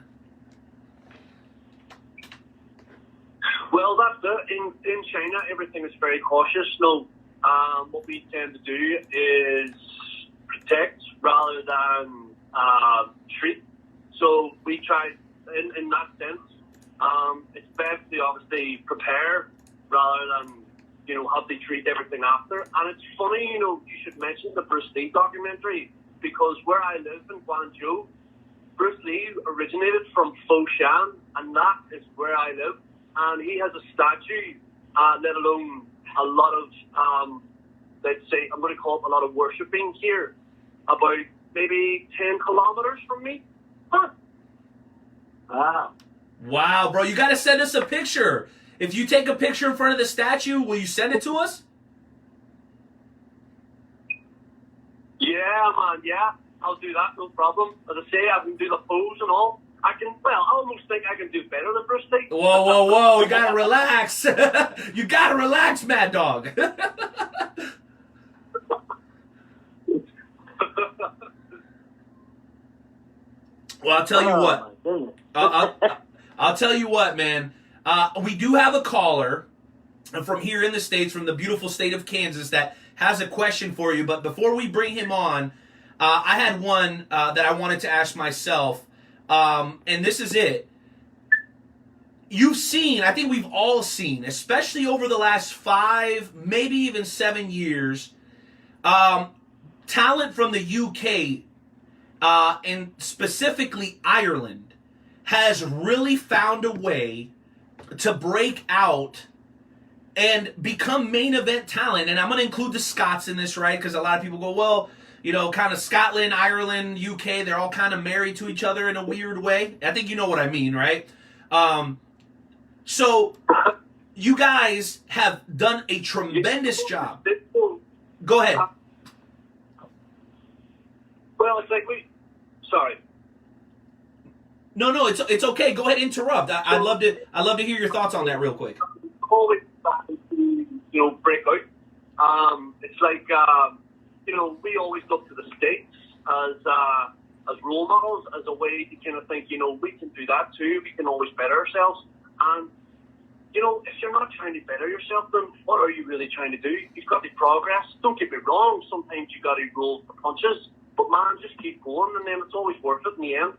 Well, that's it. In China, everything is very cautious. No, what we tend to do is protect rather than treat. So we try, in that sense, it's best to obviously prepare rather than, you know, have to treat everything after. And it's funny, you know, you should mention the Bruce Lee documentary because where I live in Guangzhou, Bruce Lee originated from Foshan, and that is where I live. And he has a statue, let alone a lot of, let's say, I'm going to call it a lot of worshipping here, about maybe 10 kilometers from me. Huh. Wow, bro, you got to send us a picture. If you take a picture in front of the statue, will you send it to us? Yeah, man, yeah. I'll do that, no problem. As I say, I can do the pose and all. I almost think I can do better than Bruce Lee. Whoa, you gotta relax. You gotta relax, Mad Dog. Well, I'll tell you what. I'll tell you what, man. We do have a caller from here in the States, from the beautiful state of Kansas, that has a question for you. But before we bring him on, I had one that I wanted to ask myself, and this is it. You've seen, I think we've all seen, especially over the last 5, maybe even 7 years, talent from the UK, and specifically Ireland, has really found a way to break out and become main event talent. And I'm going to include the Scots in this, right? Because a lot of people go, well, you know, kind of Scotland, Ireland, UK, they're all kind of married to each other in a weird way. I think you know what I mean, right? So you guys have done a tremendous job. Go ahead. Well, it's like sorry. No, it's okay. Go ahead, interrupt. I'd love to hear your thoughts on that real quick. Always, break out. It's like, we always look to the States as role models, as a way to kind of think, we can do that too. We can always better ourselves. And, if you're not trying to better yourself, then what are you really trying to do? You've got to progress. Don't get me wrong. Sometimes you got to roll the punches. But, man, just keep going, and then it's always worth it in the end.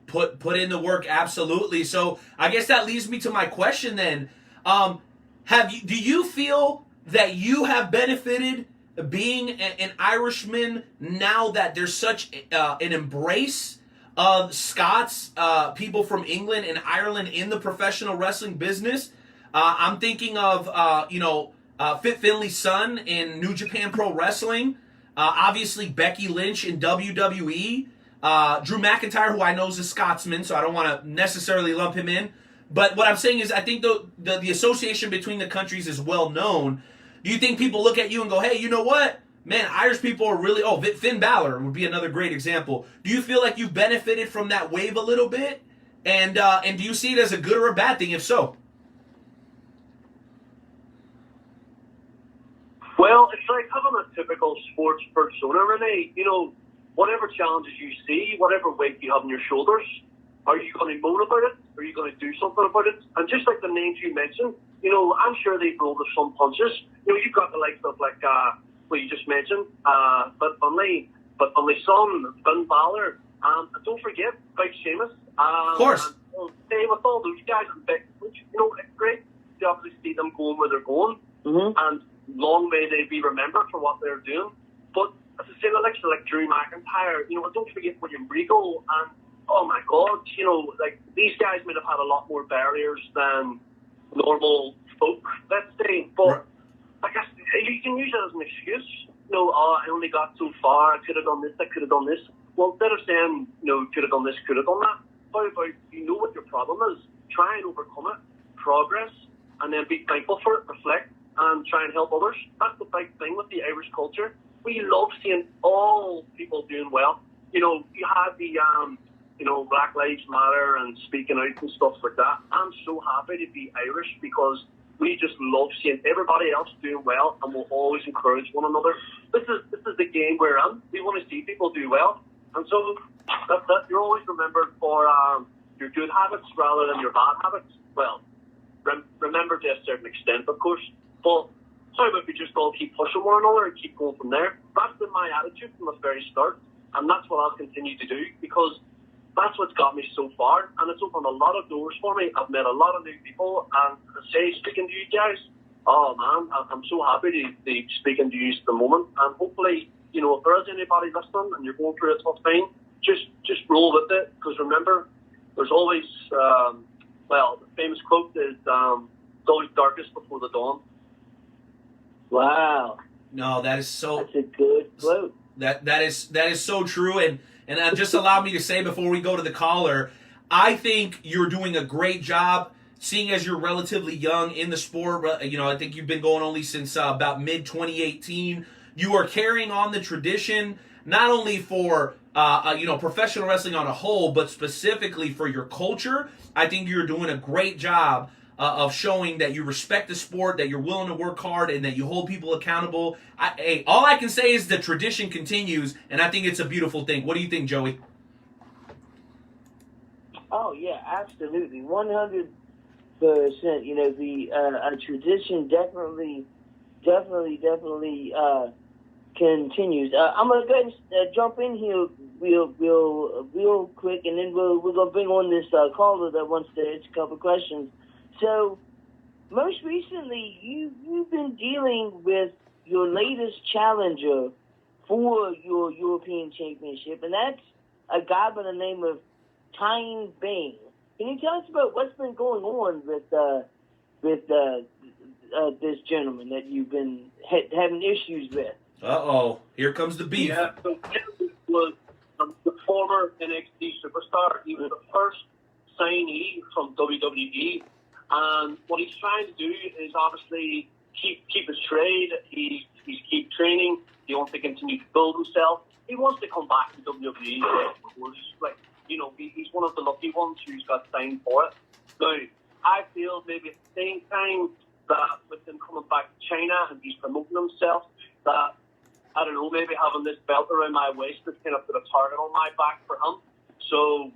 Put in the work, absolutely. So I guess that leads me to my question then. Do you feel that you have benefited being an Irishman now that there's such an embrace of Scots, people from England and Ireland in the professional wrestling business? I'm thinking of Fit Finley's son in New Japan Pro Wrestling. Obviously Becky Lynch in WWE. Drew McIntyre, who I know is a Scotsman, so I don't want to necessarily lump him in. But what I'm saying is I think the association between the countries is well known. Do you think people look at you and go, hey, you know what? Man, Irish people are really... Oh, Finn Balor would be another great example. Do you feel like you've benefited from that wave a little bit? And do you see it as a good or a bad thing, if so? Well, it's like having a typical sports persona, Renee. Whatever challenges you see, whatever weight you have on your shoulders, are you going to moan about it? Are you going to do something about it? And just like the names you mentioned, I'm sure they've rolled with some punches. You've got the likes of what you just mentioned, but Finley's son, Finn Balor, and don't forget about Sheamus. Of course. And, same with all those guys, it's great to obviously see them going where they're going, and long may they be remembered for what they're doing. But as I say, like Drew McIntyre, don't forget William Regal, and oh my God, these guys might have had a lot more barriers than normal folk, let's say. But I guess you can use it as an excuse. I only got so far. I could have done this. I could have done this. Well, instead of saying, could have done this, could have done that, how about you know what your problem is? Try and overcome it, progress, and then be thankful for it, reflect, and try and help others. That's the big thing with the Irish culture. We love seeing all people doing well. You had the, Black Lives Matter and speaking out and stuff like that. I'm so happy to be Irish because we just love seeing everybody else doing well, and we'll always encourage one another. This is the game we're in. We want to see people do well, and so that you're always remembered for your good habits rather than your bad habits. Well, remember to a certain extent, of course, but how about we just all keep pushing one another and keep going from there? That's been my attitude from the very start, and that's what I'll continue to do because that's what's got me so far, and it's opened a lot of doors for me. I've met a lot of new people, and speaking to you guys, oh man, I'm so happy to be speaking to you at the moment, and hopefully, if there is anybody listening and you're going through a tough time, just roll with it, because remember, there's always, the famous quote is, it's always darkest before the dawn. Wow. No, that's a good quote. That is so true, and just allow me to say before we go to the caller, I think you're doing a great job, seeing as you're relatively young in the sport. I think you've been going only since about mid-2018. You are carrying on the tradition, not only for professional wrestling on a whole, but specifically for your culture. I think you're doing a great job of showing that you respect the sport, that you're willing to work hard, and that you hold people accountable. All I can say is the tradition continues, and I think it's a beautiful thing. What do you think, Joey? Oh yeah, absolutely, 100%. The tradition definitely continues. I'm gonna go ahead and jump in here real quick, and then we're gonna bring on this caller that wants to ask a couple questions. So, most recently, you've been dealing with your latest challenger for your European Championship, and that's a guy by the name of Tyne Bing. Can you tell us about what's been going on with this gentleman that you've been having issues with? Uh-oh. Here comes the beef. Yeah, so Jonesy was the former NXT superstar. He was the first signee from WWE. And what he's trying to do is obviously keep his trade. He's keep training. He wants to continue to build himself. He wants to come back to WWE. Like, you know, he's one of the lucky ones who's got signed for it. Now, I feel maybe at the same time that with him coming back to China and he's promoting himself, that, I don't know, maybe having this belt around my waist is kind of put a target on my back for him. So,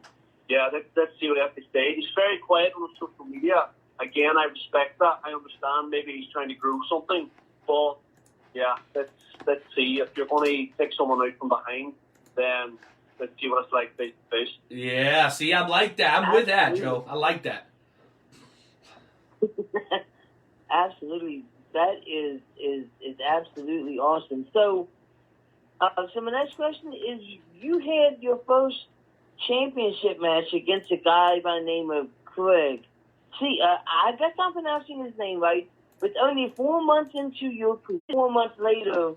yeah, let's see what I have to say. He's very quiet on social media. Again, I respect that. I understand maybe he's trying to grow something. But, yeah, let's see. If you're going to take someone out from behind, then let's see what it's like face to face. Yeah, see, I like that. I'm with that, Joe. I like that. Absolutely. That is absolutely awesome. So, so my next question is, you had your first championship match against a guy by the name of Craig. See, I guess I'm pronouncing his name right, but only 4 months into your career, 4 months later,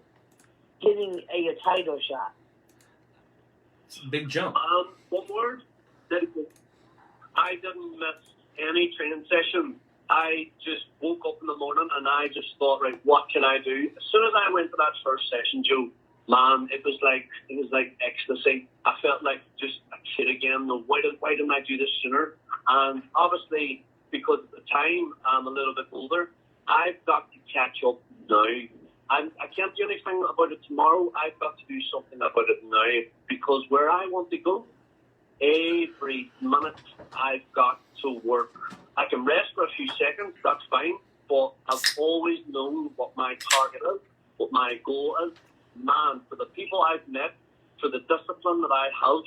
getting a title shot. It's a big jump. One word, dedication. I didn't miss any training session. I just woke up in the morning and I just thought, right, what can I do? As soon as I went to that first session, Joe, man, it was like ecstasy. I felt like just a kid again. No, why didn't I do this sooner? And obviously, because at the time I'm a little bit older, I've got to catch up now. I can't do anything about it tomorrow. I've got to do something about it now, because where I want to go, every minute I've got to work. I can rest for a few seconds, that's fine, but I've always known what my target is, what my goal is. Man, for the people I've met, for the discipline that I have,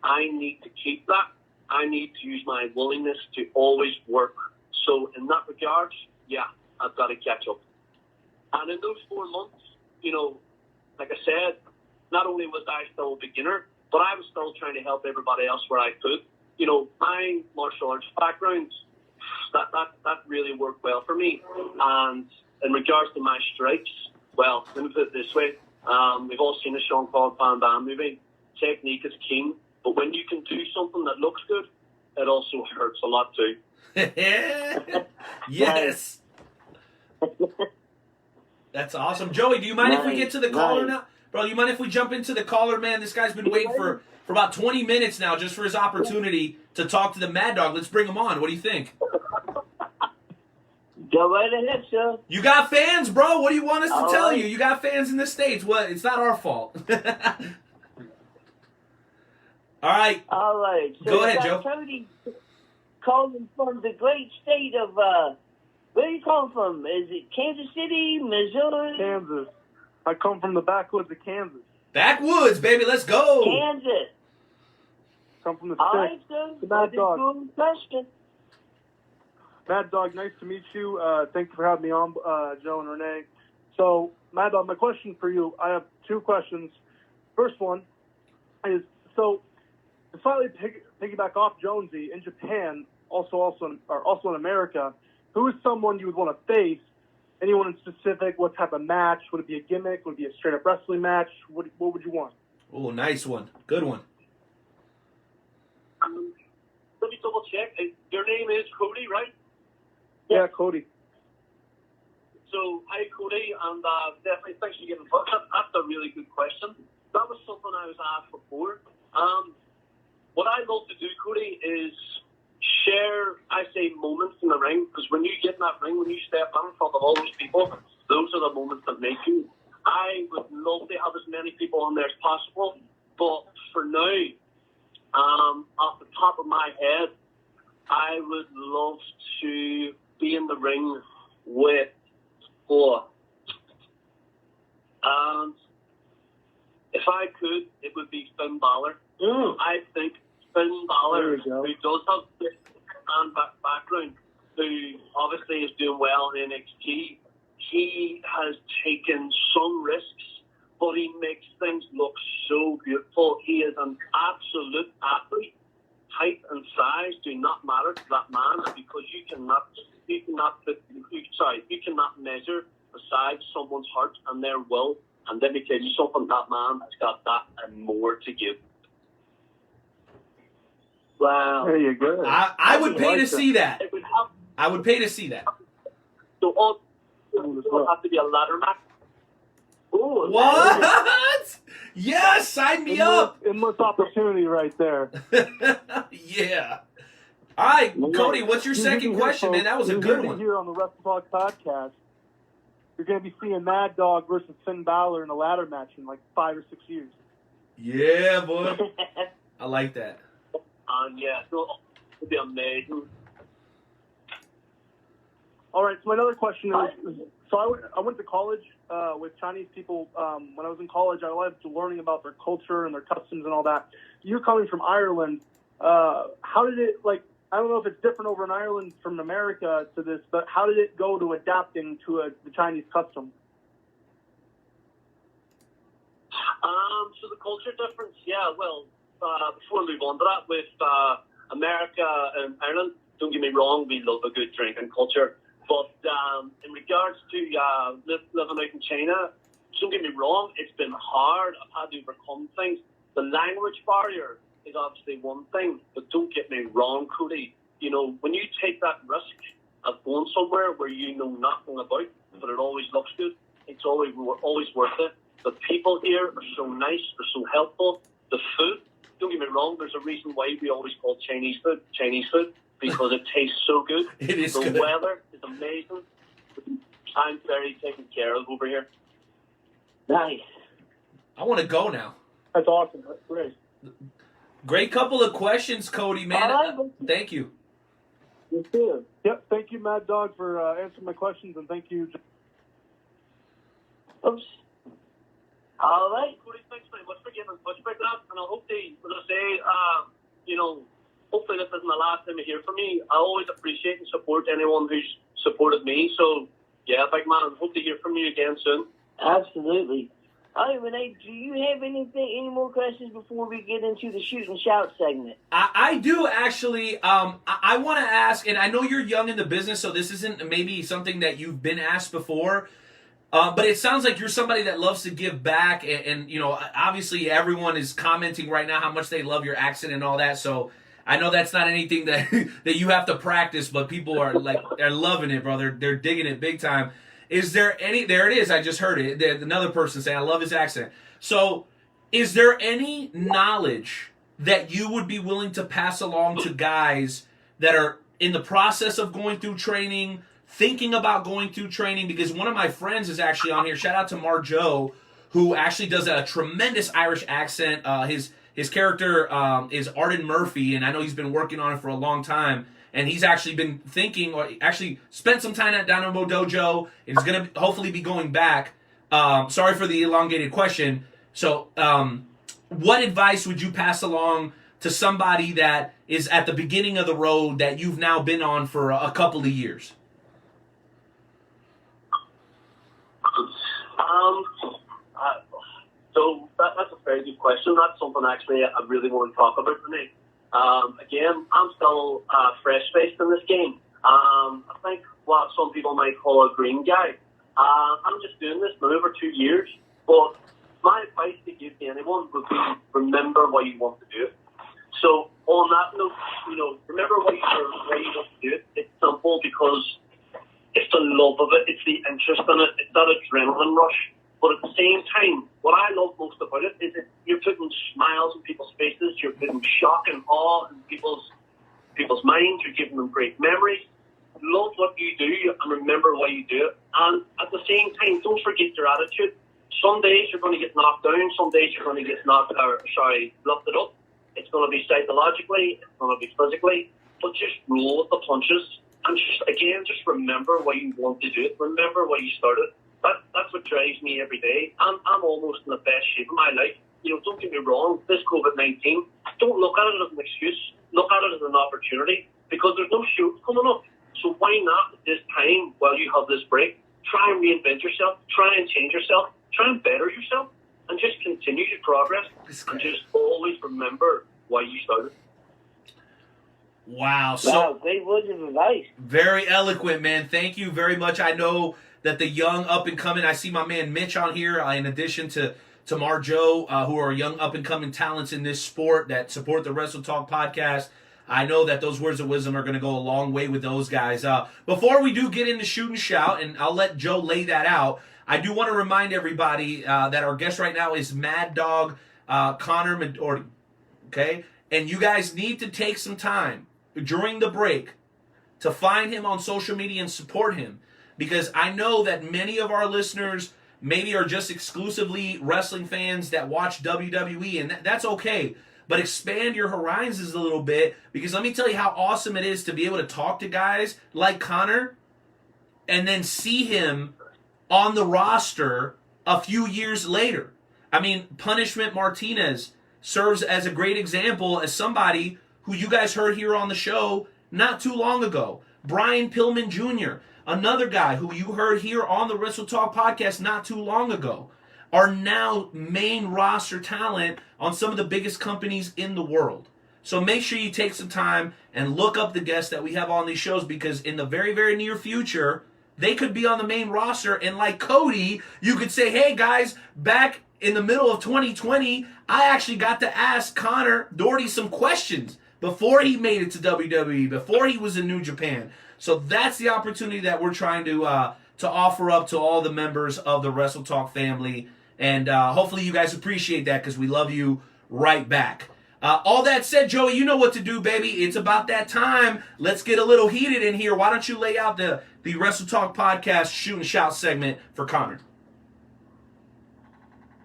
I need to keep that. I need to use my willingness to always work. So in that regard, yeah, I've got to catch up. And in those 4 months, you know, like I said, not only was I still a beginner, but I was still trying to help everybody else where I could. You know, my martial arts background, that really worked well for me. And in regards to my strikes, well, let me put it this way. We've all seen the Jean-Claude Van Damme movie. Technique is king, but when you can do something that looks good, it also hurts a lot too. Yes. That's awesome. Joey, do you mind if we get to the caller now? Bro, you mind if we jump into the caller, man? This guy's been waiting for about 20 minutes now just for his opportunity to talk to the Mad Dog. Let's bring him on. What do you think? Go right ahead, sir. You got fans, bro. What do you want us to tell you? You got fans in the States. What? It's not our fault. All right. All right. So go ahead, Joe. Tony calling from the great state of, where are you calling from? Is it Kansas City, Missouri? Kansas. I come from the backwoods of Kansas. Backwoods, baby. Let's go. Kansas. Come from the All state. right, sir. The Mad Dog. Question. Mad Dog, nice to meet you. Thank you for having me on, Joe and Renee. So, Mad Dog, my question for you, I have two questions. First one is, so to slightly piggyback off Jonesy, in Japan, also in America, who is someone you would want to face? Anyone in specific? What type of match? Would it be a gimmick? Would it be a straight-up wrestling match? What would you want? Oh, nice one. Good one. Let me double check. Your name is Cody, right? Yeah, Cody. So, hi, Cody, and definitely thanks for getting involved. That's a really good question. That was something I was asked before. What I love to do, Cody, is share, I say, moments in the ring, because when you get in that ring, when you step in front of all those people, those are the moments that make you. I would love to have as many people on there as possible, but for now, off the top of my head, I would love to be in the ring with, and If I could, it would be Finn Balor. Mm. I think Finn Balor, There you go. who does have this background, who obviously is doing well in NXT, he has taken some risks, but he makes things look so beautiful. He is an absolute athlete. Height and size do not matter to that man because you cannot measure the size of someone's heart and their will. And let me tell you something, that man has got that and more to give. Wow. There you go. I would pay to see that. It would have I would pay to see that. to all. It would have to be a ladder match. Ooh, What? Yes, sign me up. Endless opportunity right there. Yeah. All right, Cody, what's your second question, man? That was a good one. Here on the Wrestle Talk podcast, you're going to be seeing Mad Dog versus Finn Balor in a ladder match in like 5 or 6 years. Yeah, boy. I like that. Yeah, so it would be amazing. All right, so my other question is, so I went to college with Chinese people. When I was in college, I loved learning about their culture and their customs and all that. You're coming from Ireland. How did it, like, I don't know if it's different over in Ireland from America to this, but how did it go to adapting to the Chinese custom? So the culture difference, yeah, well, before we move on to that, with America and Ireland, don't get me wrong, we love a good drinking culture. But in regards to living out in China, don't get me wrong, it's been hard. I've had to overcome things. The language barrier is obviously one thing, but don't get me wrong, Cody. You know, when you take that risk of going somewhere where you know nothing about, but it always looks good, it's always worth it. The people here are so nice, they're so helpful. The food, don't get me wrong, there's a reason why we always call Chinese food, because it tastes so good. It is the good. weather is amazing. I'm very taken care of over here. Nice. I want to go now. That's awesome. That's great. Great couple of questions, Cody, man. Thank you. You too. Yep, thank you, Mad Dog, for answering my questions, and thank you. Oops. All right. Cody, thanks very much for getting in touch about that. And I hope hopefully this isn't the last time you hear from me. I always appreciate and support anyone who's supported me. So, yeah, big man, I hope to hear from you again soon. Absolutely. All right, Renee, do you have any more questions before we get into the shoot and shout segment? I do actually. I want to ask, and I know you're young in the business, so this isn't maybe something that you've been asked before. But it sounds like you're somebody that loves to give back, and you know, obviously everyone is commenting right now how much they love your accent and all that. So I know that's not anything that that you have to practice, but people are they're loving it, bro. They're digging it big time. Is there any? There it is. I just heard it. Another person saying, "I love his accent." So, is there any knowledge that you would be willing to pass along to guys that are in the process of going through training, thinking about going through training? Because one of my friends is actually on here. Shout out to Marjo, who actually does a tremendous Irish accent. His character is Arden Murphy, and I know he's been working on it for a long time. And he's actually been thinking, or actually spent some time at Dynamo Dojo, and is going to hopefully be going back. Sorry for the elongated question. So, what advice would you pass along to somebody that is at the beginning of the road that you've now been on for a couple of years? So that's a very good question. That's something actually I really want to talk about today. Again, I'm still fresh-faced in this game. I think what some people might call a green guy. I'm just doing this now over 2 years, but my advice to give to anyone would be remember why you want to do it. So on that note, remember why you want to do it. It's simple because it's the love of it, it's the interest in it, it's that adrenaline rush. But at the same time, what I love most about it is that you're putting smiles on people's faces, you're putting shock and awe in people's minds, you're giving them great memories. Love what you do and remember why you do it. And at the same time, don't forget your attitude. Some days you're going to get knocked down, some days you're going to get lifted up. It's going to be psychologically, it's going to be physically, but just roll with the punches. And just remember why you want to do it. Remember why you started. That's what drives me every day. I'm almost in the best shape of my life. Don't get me wrong, this COVID-19, don't look at it as an excuse. Look at it as an opportunity, because there's no shows coming up. So why not at this time, while you have this break, try and reinvent yourself, try and change yourself, try and better yourself, and just continue your progress, and just always remember why you started. Wow. Wow, great words of advice. Very eloquent, man. Thank you very much. I know that the young up-and-coming, I see my man Mitch on here, in addition to Marjo, who are young up-and-coming talents in this sport that support the Wrestle Talk podcast. I know that those words of wisdom are going to go a long way with those guys. Before we do get into Shoot and Shout, and I'll let Joe lay that out, I do want to remind everybody that our guest right now is Mad Dog Connor Doherty, okay? And you guys need to take some time during the break to find him on social media and support him, because I know that many of our listeners maybe are just exclusively wrestling fans that watch WWE, and that's okay. But expand your horizons a little bit, because let me tell you how awesome it is to be able to talk to guys like Connor and then see him on the roster a few years later. I mean, Punishment Martinez serves as a great example as somebody who you guys heard here on the show not too long ago. Brian Pillman Jr., another guy who you heard here on the Wrestle Talk podcast not too long ago, are now main roster talent on some of the biggest companies in the world. So make sure you take some time and look up the guests that we have on these shows, because in the very, very near future, they could be on the main roster. And like Cody, you could say, hey guys, back in the middle of 2020, I actually got to ask Connor Doherty some questions before he made it to WWE, before he was in New Japan. So that's the opportunity that we're trying to offer up to all the members of the Wrestle Talk family. And hopefully you guys appreciate that, because we love you right back. All that said, Joey, you know what to do, baby. It's about that time. Let's get a little heated in here. Why don't you lay out the Wrestle Talk podcast Shoot and Shout segment for Connor?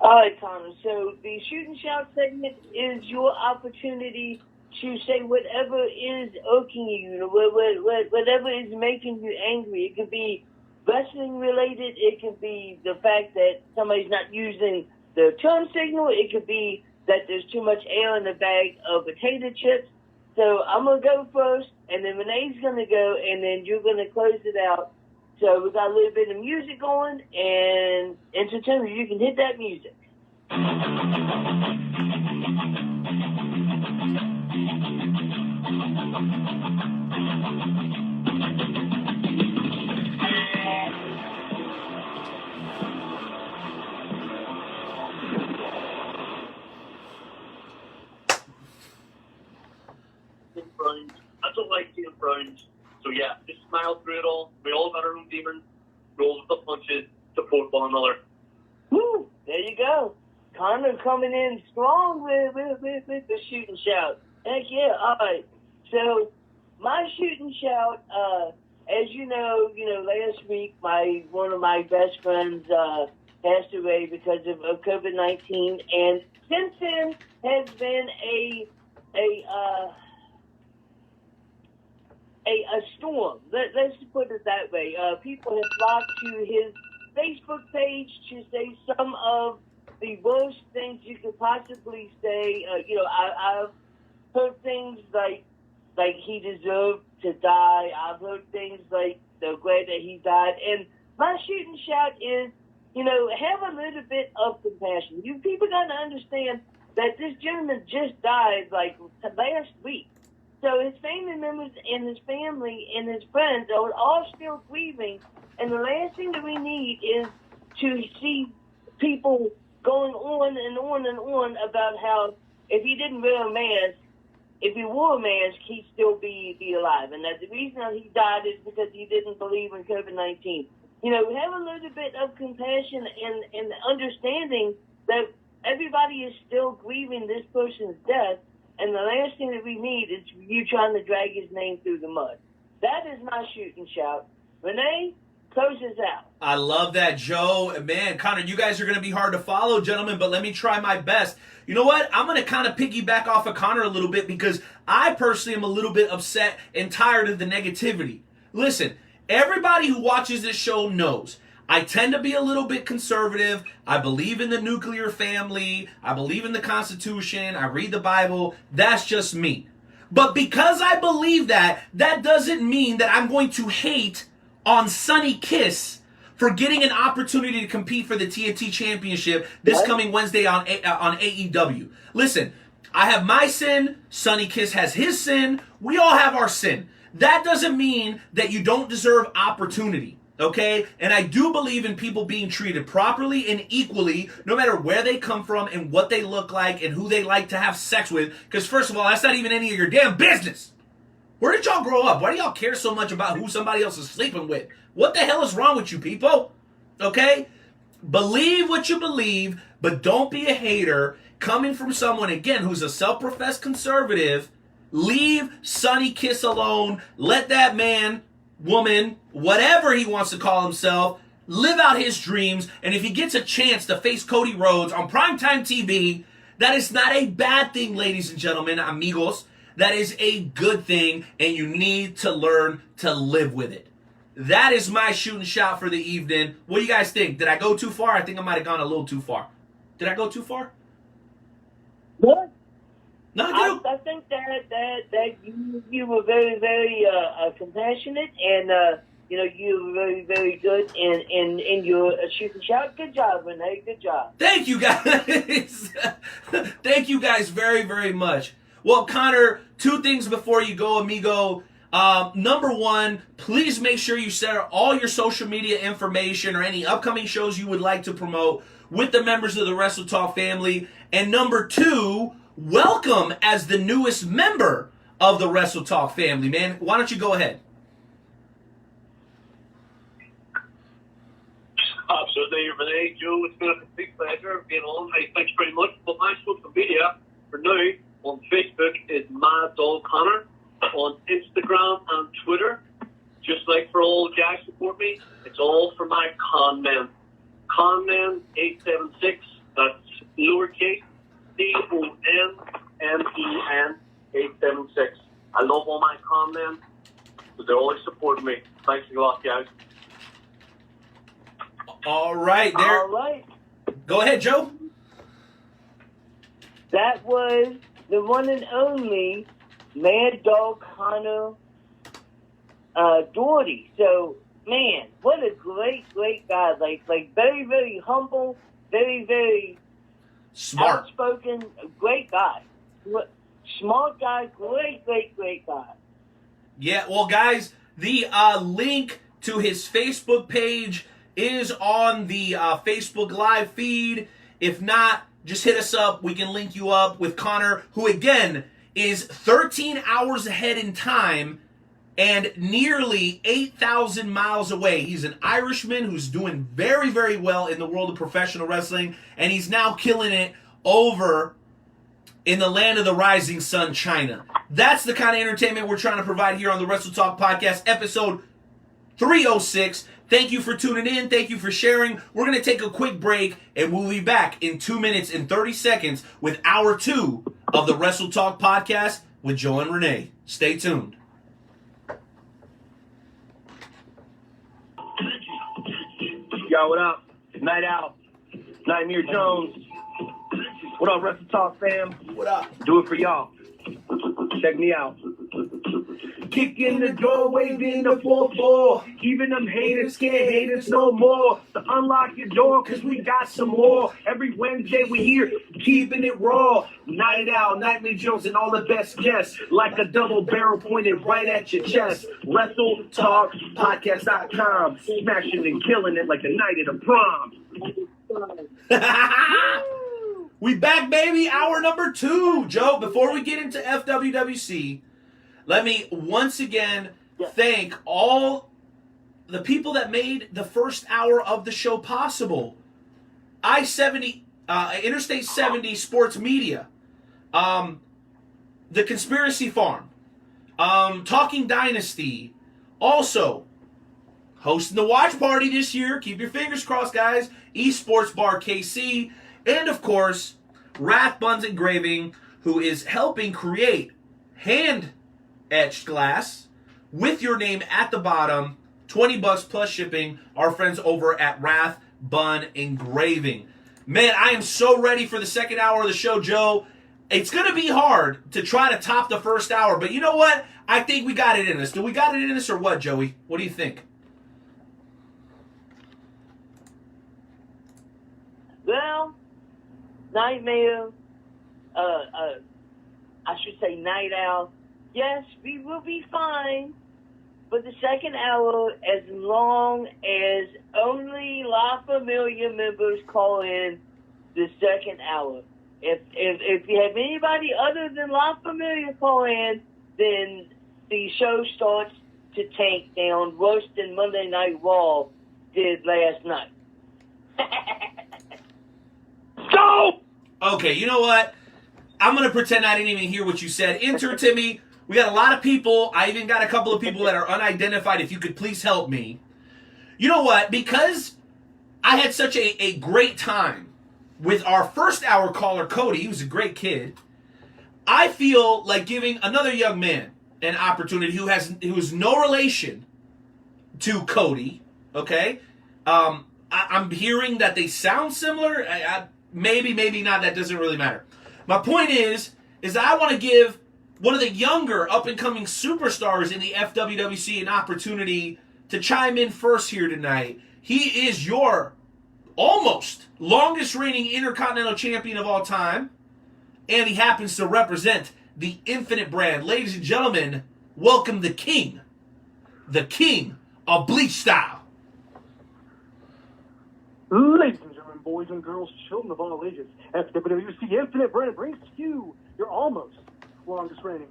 All right, Connor. So the Shoot and Shout segment is your opportunity to say whatever is irking you, whatever is making you angry. It could be wrestling related. It could be the fact that somebody's not using the turn signal. It could be that there's too much air in the bag of potato chips. So I'm going to go first, and then Renee's going to go, and then you're going to close it out. So we got a little bit of music going, and entertainment. You can hit that music. I don't like seeing frowns. So yeah, just smile through it all. We all got our own demons. Roll with the punches. Support one another. Woo! There you go. Connor coming in strong with the Shoot and Shout. Heck yeah. All right. So my Shoot and Shout, as you know, last week one of my best friends passed away because of COVID-19, and since then has been a storm. Let's put it that way. People have flocked to his Facebook page to say some of the worst things you could possibly say. I've heard things like he deserved to die. I've heard things like they're glad that he died. And my Shoot and Shout is, have a little bit of compassion. You people got to understand that this gentleman just died last week. So his family members and his family and his friends are all still grieving. And the last thing that we need is to see people going on and on and on about how if he didn't wear a mask, if he wore a mask, he'd still be alive. And that the reason that he died is because he didn't believe in COVID-19. Have a little bit of compassion and understanding that everybody is still grieving this person's death. And the last thing that we need is you trying to drag his name through the mud. That is my Shoot and Shout. Renee, close us out. I love that, Joe. Man, Connor, you guys are going to be hard to follow, gentlemen, but let me try my best. You know what? I'm going to kind of piggyback off of Connor a little bit, because I personally am a little bit upset and tired of the negativity. Listen, everybody who watches this show knows I tend to be a little bit conservative. I believe in the nuclear family. I believe in the Constitution. I read the Bible. That's just me. But because I believe that, that doesn't mean that I'm going to hate on Sonny Kiss for getting an opportunity to compete for the TNT Championship this coming Wednesday on AEW. Listen, I have my sin. Sonny Kiss has his sin. We all have our sin. That doesn't mean that you don't deserve opportunity. Okay? And I do believe in people being treated properly and equally, no matter where they come from and what they look like and who they like to have sex with. Because first of all, that's not even any of your damn business. Where did y'all grow up? Why do y'all care so much about who somebody else is sleeping with? What the hell is wrong with you people? Okay? Believe what you believe, but don't be a hater coming from someone, again, who's a self-professed conservative. Leave Sonny Kiss alone. Let that man, woman, whatever he wants to call himself, live out his dreams. And if he gets a chance to face Cody Rhodes on primetime TV, that is not a bad thing, ladies and gentlemen, amigos. That is a good thing, and you need to learn to live with it. That is my shooting shot for the evening. What do you guys think? Did I go too far? I think I might have gone a little too far. Did I go too far? What? No, I think that you were very, very compassionate, and you were very, very good in your shooting shot. Good job, Renee. Good job. Thank you guys. Thank you guys very, very much. Well, Connor, 2 things before you go, amigo. Number 1, please make sure you share all your social media information or any upcoming shows you would like to promote with the members of the Wrestle Talk family. And number 2, welcome as the newest member of the Wrestle Talk family, man. Why don't you go ahead? Absolutely, Renee, Joe, it's been a complete pleasure being on. Hey, thanks very much. But my social media for now on Facebook is Mad Dog Connor. On Instagram and Twitter, just like for all guys support me, it's all for my Conmen. Conmen876, that's lowercase CONMEN 876. I love all my Conmen, but they're always supporting me. Thanks a lot, guys. All right, there. All right. Go ahead, Joe. That was the one and only Mad Dog Connor Doherty. So, man, what a great, great guy. Like very, very humble, very, very Smart. outspoken, great guy. Smart guy, great, great, great guy. Yeah, well, guys, the link to his Facebook page is on the Facebook Live feed. If not, just hit us up. We can link you up with Connor, who, again, is 13 hours ahead in time and nearly 8,000 miles away. He's an Irishman who's doing very, very well in the world of professional wrestling, and he's now killing it over in the land of the rising sun, China. That's the kind of entertainment we're trying to provide here on the Wrestle Talk Podcast, episode 306. Thank you for tuning in. Thank you for sharing. We're going to take a quick break, and we'll be back in 2 minutes and 30 seconds with hour 2 of the Wrestle Talk Podcast with Joe and Renee. Stay tuned. Yo, what up? Night Out. Nightmare Jones. What up, Wrestle Talk fam? What up? Do it for y'all. Check me out. Kick in the door, waving the 4-4. Even them haters can't hate us no more. So unlock your door, cause we got some more. Every Wednesday we here, keeping it raw. Night Out, Nightmare Jones, and all the best guests. Like a double barrel pointed right at your chest. WrestleTalkPodcast.com. Smashing and killing it like a night at a prom. We back, baby. Hour number 2. Joe, before we get into FWWC, let me once again thank all the people that made the first hour of the show possible. I-70, Interstate 70 Sports Media, The Conspiracy Farm, Talking Dynasty, also hosting the watch party this year. Keep your fingers crossed, guys. Esports Bar KC, and of course, Wrath Buns Engraving, who is helping create hand-etched glass with your name at the bottom $20 plus shipping. Our friends over at Wrath Bun Engraving. Man, I am so ready for the second hour of the show, Joe. It's going to be hard to try to top the first hour, but you know what? I think we got it in us. Do we got it in us or what, Joey? What do you think? Well, Nightmare, I should say Night Owl, yes, we will be fine. But the second hour, as long as only La Familia members call in the second hour. If you have anybody other than La Familia call in, then the show starts to tank down worse than Monday Night Raw did last night. Go! Okay, you know what? I'm going to pretend I didn't even hear what you said. Enter Timmy. We got a lot of people. I even got a couple of people that are unidentified. If you could please help me. You know what? Because I had such a great time with our first hour caller, Cody. He was a great kid. I feel like giving another young man an opportunity who is no relation to Cody. Okay? I'm hearing that they sound similar. Maybe not. That doesn't really matter. My point is that I want to give one of the younger up-and-coming superstars in the FWWC an opportunity to chime in first here tonight. He is your almost longest-reigning Intercontinental Champion of all time, and he happens to represent the Infinite brand. Ladies and gentlemen, welcome the King of Bleach Style. Ladies and gentlemen, boys and girls, children of all ages, FWWC Infinite brand brings to you your almost longest reigning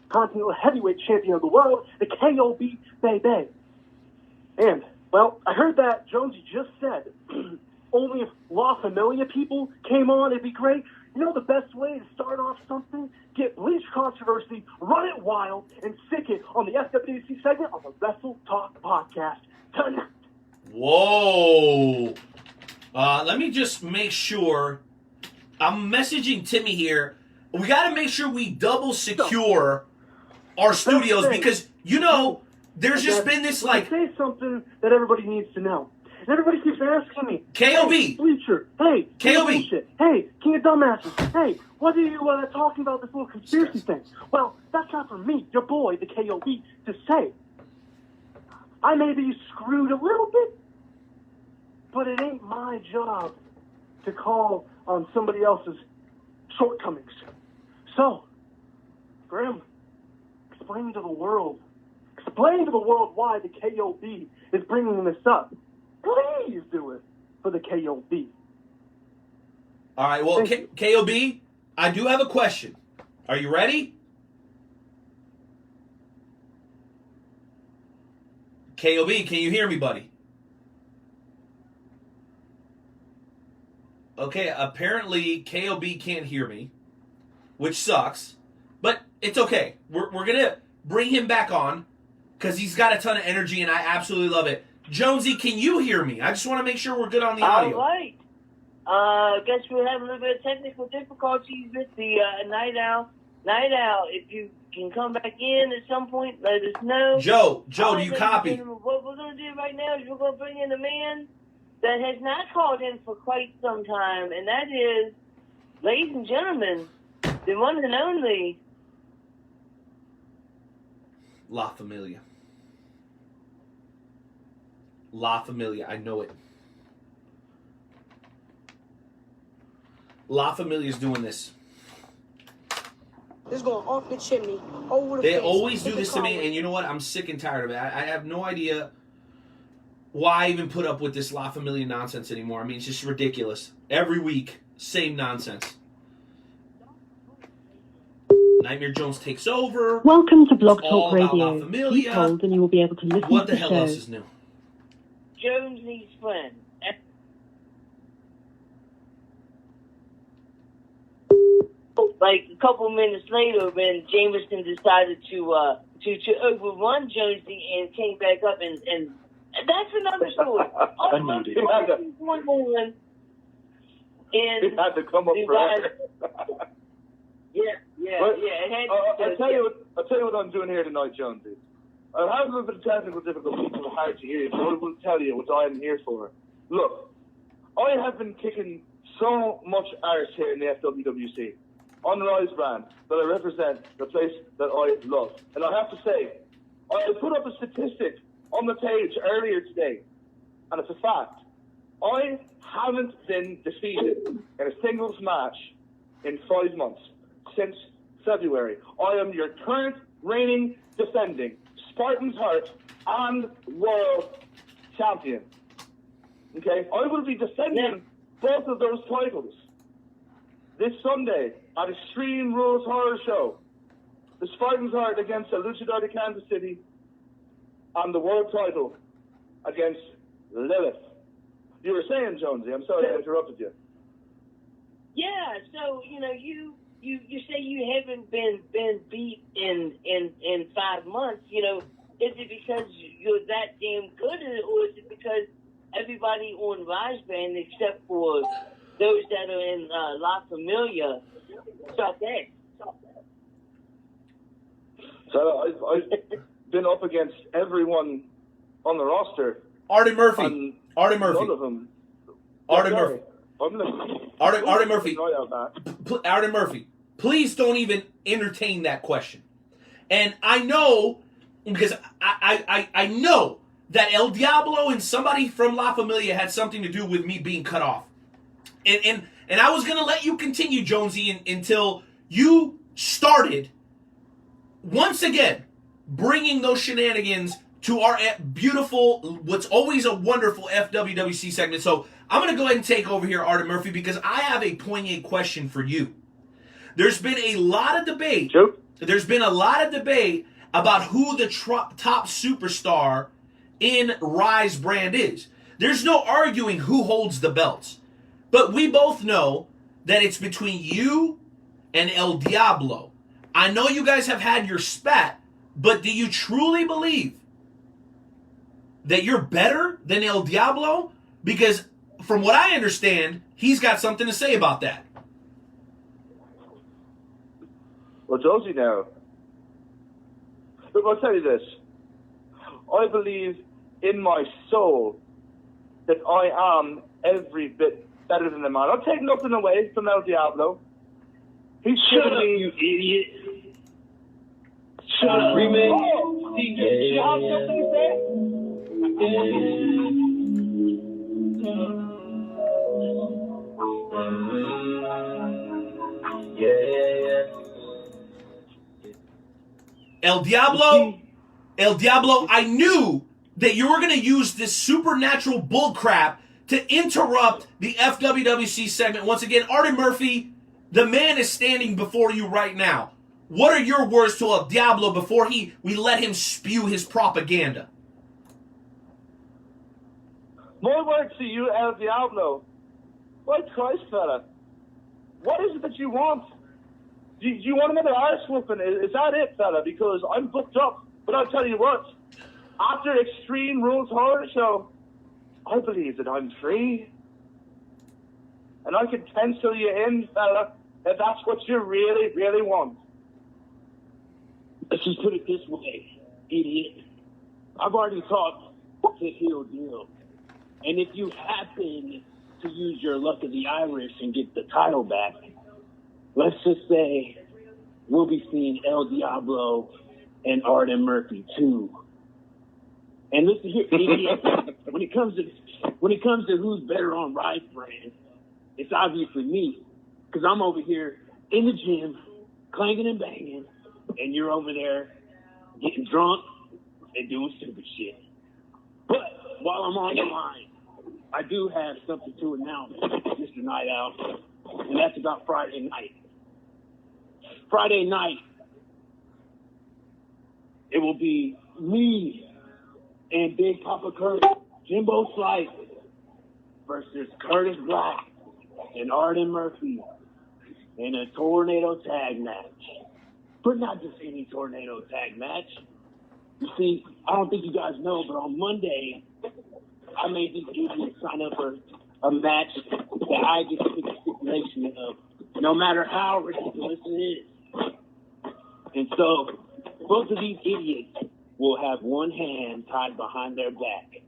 Continental Heavyweight Champion of the world, the KOB Baby. And, well, I heard that Jonesy just said only if La Familia people came on, it'd be great. You know the best way to start off something? Get Bleach controversy, run it wild, and stick it on the FWC segment on the Wrestle Talk podcast tonight. Whoa. Let me just make sure. I'm messaging Timmy here. We got to make sure we double secure our studios because, you know, there's just been this like... say something that everybody needs to know. And everybody keeps asking me, KOB. Hey, Bleacher. Hey, KOB. Hey, King of Dumbasses. Hey, what are you talking about this little conspiracy thing? Well, that's not for me, your boy, the KOB, to say. I may be screwed a little bit, but it ain't my job to call on somebody else's shortcomings. So, Graham, explain to the world why the KOB is bringing this up. Please do it for the KOB. All right, well, KOB, I do have a question. Are you ready? KOB, can you hear me, buddy? Okay, apparently KOB can't hear me, which sucks, but it's okay. We're going to bring him back on because he's got a ton of energy and I absolutely love it. Jonesy, can you hear me? I just want to make sure we're good on the audio. All right. Guess we're having a little bit of technical difficulties with the Night Owl. Night Owl, if you can come back in at some point, let us know. Joe, do you copy? What we're going to do right now is we're going to bring in a man that has not called in for quite some time, and that is, ladies and gentlemen, the one and only La Familia. La Familia, I know it. La Familia's doing this. This going off the chimney, over the They face. always do this to me, and you know what? I'm sick and tired of it. I have no idea why I even put up with this La Familia nonsense anymore. I mean, it's just ridiculous. Every week, same nonsense. Nightmare Jones takes over. Welcome to Blog All Talk about Radio. La Familia. Please hold and you will be able to listen What to the the hell show. else is new? Jonesy's friend. Like a couple minutes later, when Jameson decided to overrun Jonesy and came back up, and that's another story. I knew it. Going on It had to come up forever. Yeah. It had I'll tell you what I'm doing here tonight, Jonesy. I'm having a bit of technical difficulties, it's hard to hear you, but I will tell you what I'm here for. Look, I have been kicking so much arse here in the FWWC, on the Rise brand, that I represent, the place that I love. And I have to say, I put up a statistic on the page earlier today, and it's a fact. I haven't been defeated in a singles match in 5 months, since February. I am your current reigning, defending Spartan's Heart and World Champion. Okay? I will be defending both of those titles this Sunday at Extreme Rules Horror Show. The Spartan's Heart against the Luchador de Kansas City and the world title against Lilith. You were saying, Jonesy, I'm sorry I interrupted you. Yeah, so, you say you haven't been beat in 5 months, is it because you're that damn good, or is it because everybody on Rise Band, except for those that are in La Familia, suck ass? So I've been up against everyone on the roster. Artie Murphy. None of them. Artie Murphy. Artie Murphy. Artie Murphy. Please don't even entertain that question. And I know, because I know that El Diablo and somebody from La Familia had something to do with me being cut off. And I was going to let you continue, Jonesy, until you started, once again, bringing those shenanigans to our beautiful, what's always a wonderful FWWC segment. So I'm going to go ahead and take over here, Artie Murphy, because I have a poignant question for you. There's been a lot of debate. Sure. There's been a lot of debate about who the top superstar in Rise brand is. There's no arguing who holds the belts. But we both know that it's between you and El Diablo. I know you guys have had your spat, but do you truly believe that you're better than El Diablo? Because from what I understand, he's got something to say about that. Well, Jonesy, now, look, I'll tell you this. I believe in my soul that I am every bit better than the man. I'll take nothing away from El Diablo. He's Shut up, you idiot. Shut up, remake. Oh, you have something to say? El Diablo, I knew that you were going to use this supernatural bullcrap to interrupt the FWWC segment. Once again, Artie Murphy, the man is standing before you right now. What are your words to El Diablo before we let him spew his propaganda? My words to you, El Diablo. What Christ, fella? What is it that you want? Do you want another arse whooping? Is that it, fella? Because I'm booked up. But I'll tell you what. After Extreme Rules Horror Show, I believe that I'm free. And I can pencil you in, fella, if that's what you really, really want. Let's just put it this way, idiot. I've already talked to Heel Deal. And if you happen to use your luck of the Irish and get the title back, let's just say we'll be seeing El Diablo and Artie Murphy too. And listen here, idiot. when it comes to who's better on Rise brand, it's obviously me, because I'm over here in the gym, clanging and banging, and you're over there getting drunk and doing stupid shit. But while I'm on the line, I do have something to announce, Mr. Night Owl, and that's about Friday night. Friday night, it will be me and Big Papa Curtis, Jimbo Slice, versus Curtis Black and Artie Murphy in a tornado tag match. But not just any tornado tag match. You see, I don't think you guys know, but on Monday, I made these idiots sign up for a match that I just put the stipulation of, no matter how ridiculous it is. And so, both of these idiots will have one hand tied behind their back.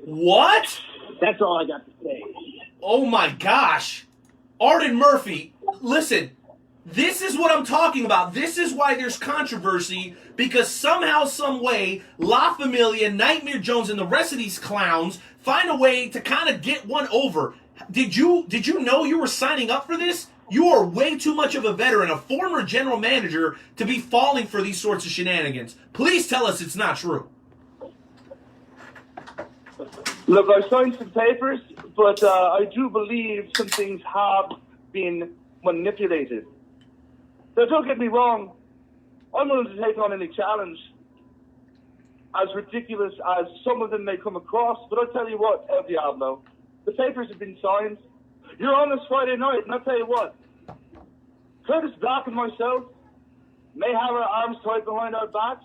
What? That's all I got to say. Oh my gosh. Arden Murphy, listen, this is what I'm talking about. This is why there's controversy, because somehow, some way, La Familia, Nightmare Jones, and the rest of these clowns find a way to kind of get one over. Did you know you were signing up for this? You are way too much of a veteran, a former general manager, to be falling for these sorts of shenanigans. Please tell us it's not true. Look, I signed some papers, but I do believe some things have been manipulated. Now, don't get me wrong. I'm willing to take on any challenge, as ridiculous as some of them may come across. But I'll tell you what, El Diablo, the papers have been signed. You're on this Friday night, and I'll tell you what. Curtis Black and myself may have our arms tied behind our backs,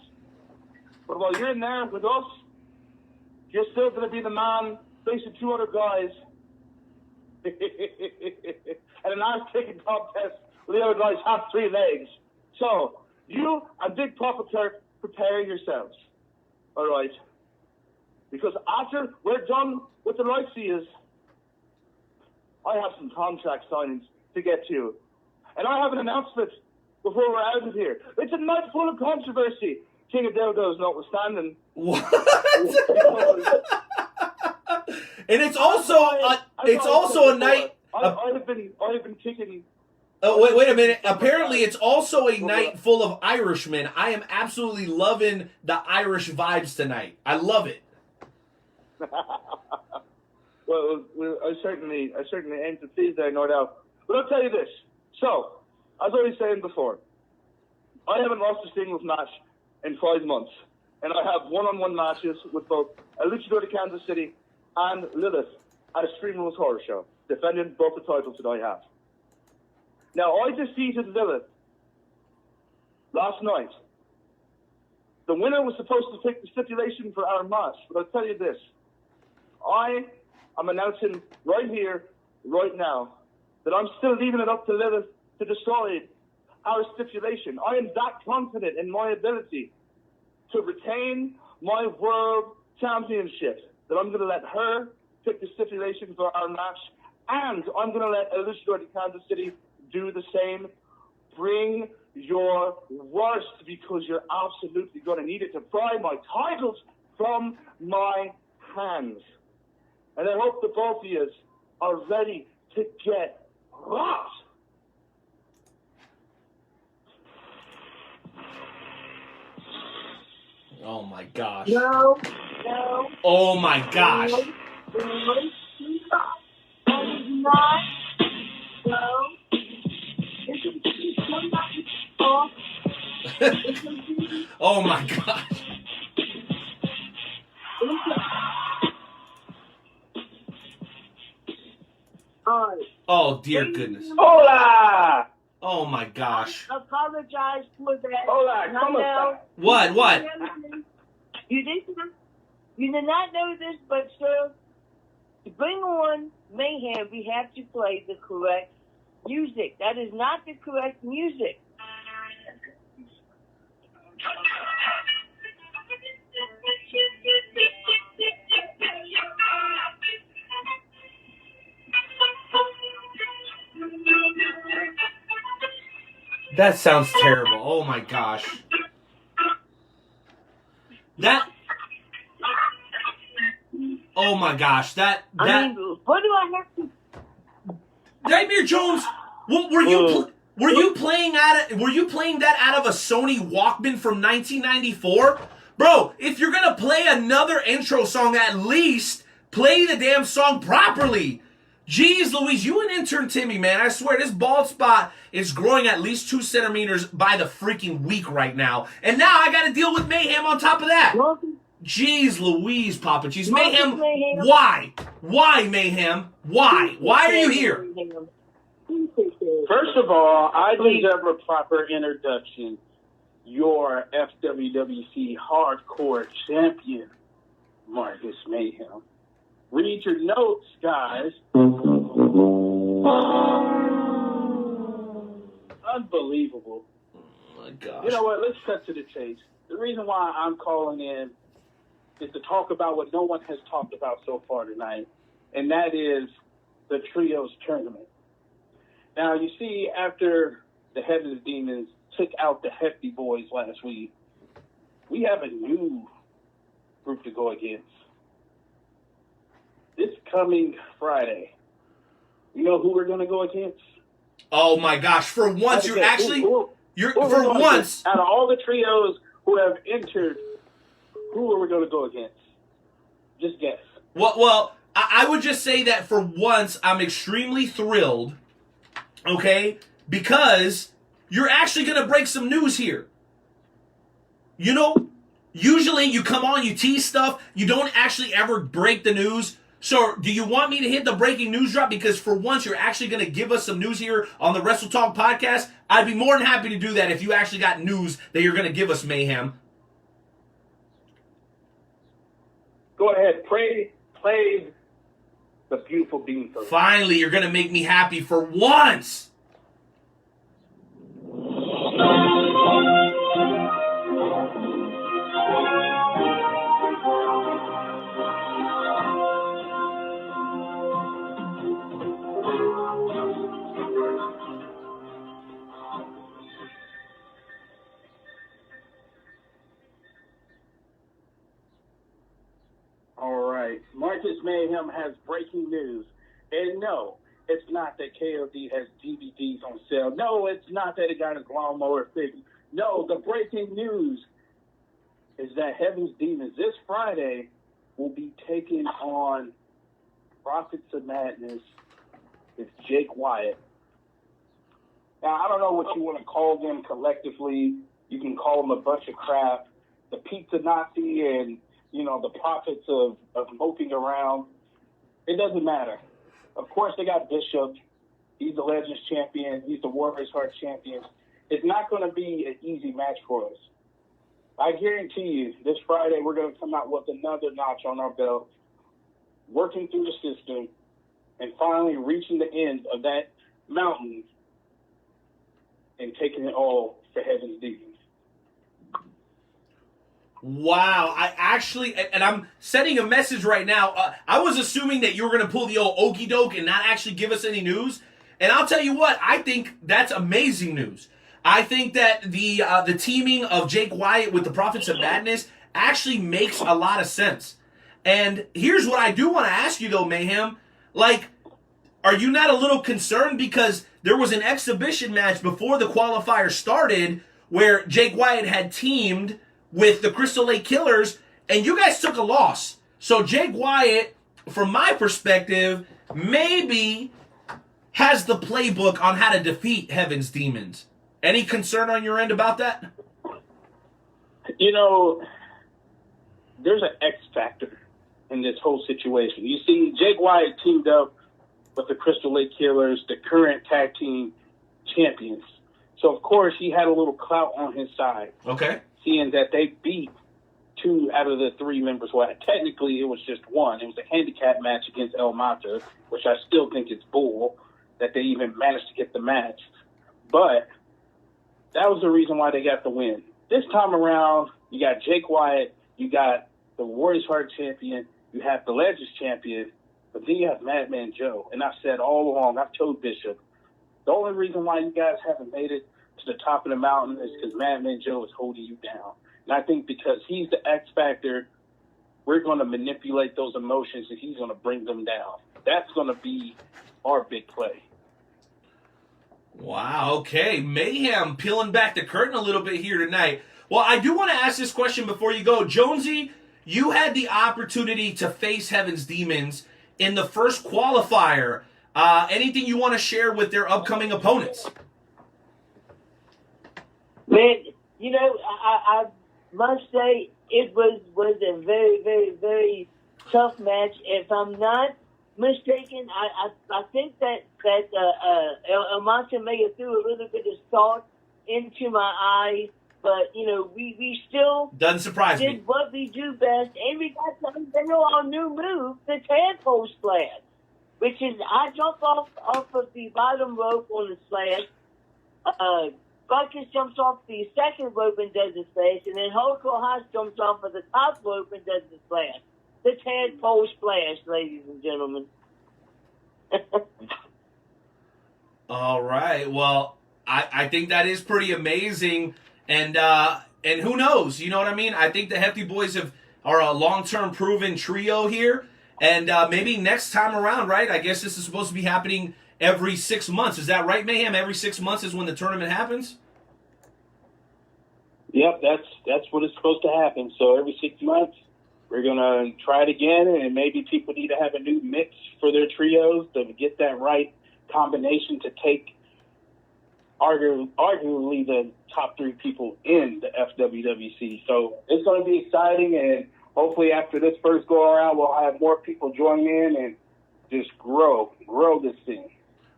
but while you're in there with us, you're still going to be the man facing two other guys and an ass-kicking contest where the other guys have 3 legs. So, you and Big Papa Kirk, prepare yourselves. All right? Because after we're done with the right seas, I have some contract signings to get to. And I have an announcement before we're out of here. It's a night full of controversy. King of Dildos notwithstanding. What? And it's also a night. I've been kicking. Oh, wait a minute. Apparently, it's also a night full of Irishmen. I am absolutely loving the Irish vibes tonight. I love it. Well, I certainly aim to please there, no doubt. But I'll tell you this. So, as I was saying before, I haven't lost a singles match in 5 months. And I have one-on-one matches with both a Luchador de Kansas City and Lilith at a Stream Rules Horror Show, defending both the titles that I have. Now, I defeated Lilith last night. The winner was supposed to pick the stipulation for our match, but I'll tell you this. I am announcing right here, right now, that I'm still leaving it up to Lilith to decide our stipulation. I am that confident in my ability to retain my world championship that I'm going to let her pick the stipulation for our match, and I'm going to let Luchador de Kansas City do the same. Bring your worst, because you're absolutely going to need it to pry my titles from my hands. And I hope the both of you are ready to get rocked. Oh my gosh. No. Oh my gosh. Oh my gosh. Oh dear goodness. Hola! Oh my gosh. I apologize for that. Hola, ¿cómo está? What? You did not know this, but sir, to bring on Mayhem, we have to play the correct music. That is not the correct music. That sounds terrible. Oh my gosh. Oh my gosh. I mean, what do I have to? Nightmare Jones, were you playing that out of a Sony Walkman from 1994? Bro, if you're gonna play another intro song, at least play the damn song properly. Jeez Louise, you and intern Timmy, man. I swear, this bald spot is growing at least 2 centimeters by the freaking week right now. And now I gotta deal with Mayhem on top of that. Jeez Louise, Papa Cheese. Mayhem, why? Why, Mayhem? Why? Why are you here? First of all, I deserve a proper introduction. Your FWWC Hardcore Champion, Marcus Mayhem. Read your notes, guys. Unbelievable. Oh my gosh. You know what? Let's cut to the chase. The reason why I'm calling in is to talk about what no one has talked about so far tonight, and that is the Trios Tournament. Now, you see, after the Heavens Demons took out the Hefty Boys last week, we have a new group to go against. This coming Friday, you know who we're going to go against? Oh my gosh! For once, you're actually for once out of all the trios who have entered, who are we going to go against? Just guess. Well, I would just say that for once, I'm extremely thrilled. Okay, because you're actually going to break some news here. You know, usually you come on, you tease stuff, you don't actually ever break the news. So, do you want me to hit the breaking news drop? Because for once, you're actually going to give us some news here on the Wrestle Talk podcast. I'd be more than happy to do that if you actually got news that you're going to give us, Mayhem. Go ahead, play the beautiful bean first. Finally, you're going to make me happy for once. Marcus Mayhem has breaking news. And no, it's not that KOD has DVDs on sale. No, it's not that he got his lawnmower fixed. No, the breaking news is that Heaven's Demons this Friday will be taking on Prophets of Madness with Jake Wyatt. Now, I don't know what you want to call them collectively. You can call them a bunch of crap. The Pizza Nazi and, the prophets of moping around. It doesn't matter. Of course, they got Bishop. He's the Legends champion. He's the Warriors Heart champion. It's not going to be an easy match for us. I guarantee you, this Friday, we're going to come out with another notch on our belt, working through the system, and finally reaching the end of that mountain and taking it all for Heaven's Demons. Wow, and I'm sending a message right now. I was assuming that you were going to pull the old okey doke and not actually give us any news. And I'll tell you what, I think that's amazing news. I think that the teaming of Jake Wyatt with the Prophets of Madness actually makes a lot of sense. And here's what I do want to ask you though, Mayhem. Are you not a little concerned because there was an exhibition match before the qualifier started where Jake Wyatt had teamed with the Crystal Lake Killers, and you guys took a loss. So Jake Wyatt, from my perspective, maybe has the playbook on how to defeat Heaven's Demons. Any concern on your end about that? There's an X factor in this whole situation. You see, Jake Wyatt teamed up with the Crystal Lake Killers, the current tag team champions. So, of course, he had a little clout on his side. Okay. Seeing that they beat 2 out of the 3 members. Well, technically, it was just 1. It was a handicap match against El Mata, which I still think is bull that they even managed to get the match. But that was the reason why they got the win. This time around, you got Jake Wyatt, you got the Warriors Heart champion, you have the Legends champion, but then you have Madman Joe. And I've said all along, I've told Bishop, the only reason why you guys haven't made it to the top of the mountain is because Madman Joe is holding you down. And I think because he's the X factor, we're going to manipulate those emotions and he's going to bring them down. That's going to be our big play. Wow, okay. Mayhem peeling back the curtain a little bit here tonight. Well, I do want to ask this question before you go. Jonesy, you had the opportunity to face Heaven's Demons in the first qualifier. Anything you want to share with their upcoming opponents? Man, I must say it was a very, very, very tough match. If I'm not mistaken, I think that El Mata may have threw a little bit of salt into my eye, but we still doesn't surprise me. Did what we do best, and we got something our new move, the tadpole splash, which is I jump off of the bottom rope on the slash. Buckus jumps off the second rope and does the splash, and then Hulk Hogan jumps off of the top rope and does the splash. The tadpole splash, ladies and gentlemen. All right. Well, I think that is pretty amazing, and who knows? You know what I mean? I think the Hefty Boys are a long-term proven trio here, and maybe next time around, right? I guess this is supposed to be happening every 6 months. Is that right, Mayhem? Every 6 months is when the tournament happens? Yep, that's what it's supposed to happen. So every 6 months, we're going to try it again, and maybe people need to have a new mix for their trios to get that right combination to take arguably the top 3 people in the FWWC. So it's going to be exciting, and hopefully after this first go-around, we'll have more people join in and just grow this thing.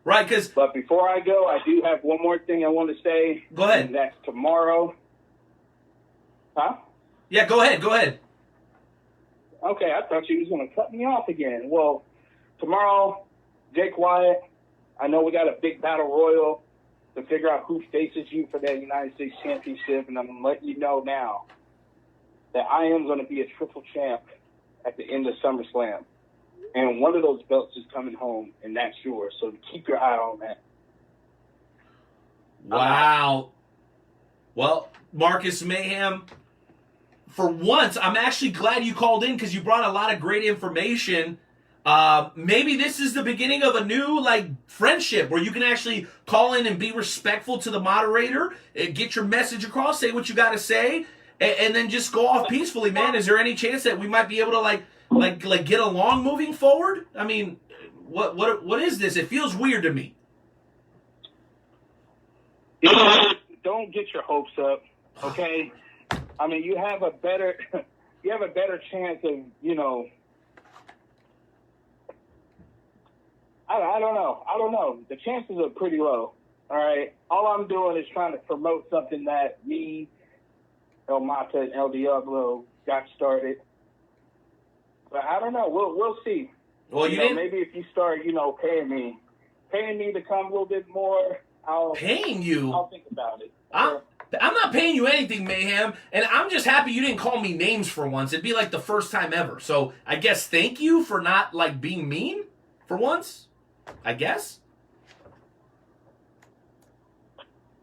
Right, But before I go, I do have one more thing I want to say. Go ahead. And that's tomorrow. Huh? Yeah, go ahead. Okay, I thought you was going to cut me off again. Well, tomorrow, Jake Wyatt, I know we got a big battle royal to figure out who faces you for that United States Championship, and I'm letting you know now that I am going to be a triple champ at the end of SummerSlam. And one of those belts is coming home, and that's yours. So keep your eye on that. Wow. Well, Marcus Mayhem, for once, I'm actually glad you called in because you brought a lot of great information. Maybe this is the beginning of a new friendship where you can actually call in and be respectful to the moderator, get your message across, say what you got to say, and then just go off peacefully, man. Is there any chance that we might be able to get along moving forward? I mean, what is this? It feels weird to me. Don't get your hopes up, okay? I mean, you have a better chance of, I don't know. The chances are pretty low, all right? All I'm doing is trying to promote something that me, El Mata, and El Diablo got started. But I don't know. We'll see. Well, maybe if you start, paying me to come a little bit more, paying you? I'll think about it. I'm not paying you anything, Mayhem, and I'm just happy you didn't call me names for once. It'd be like the first time ever. So I guess thank you for not being mean for once. I guess.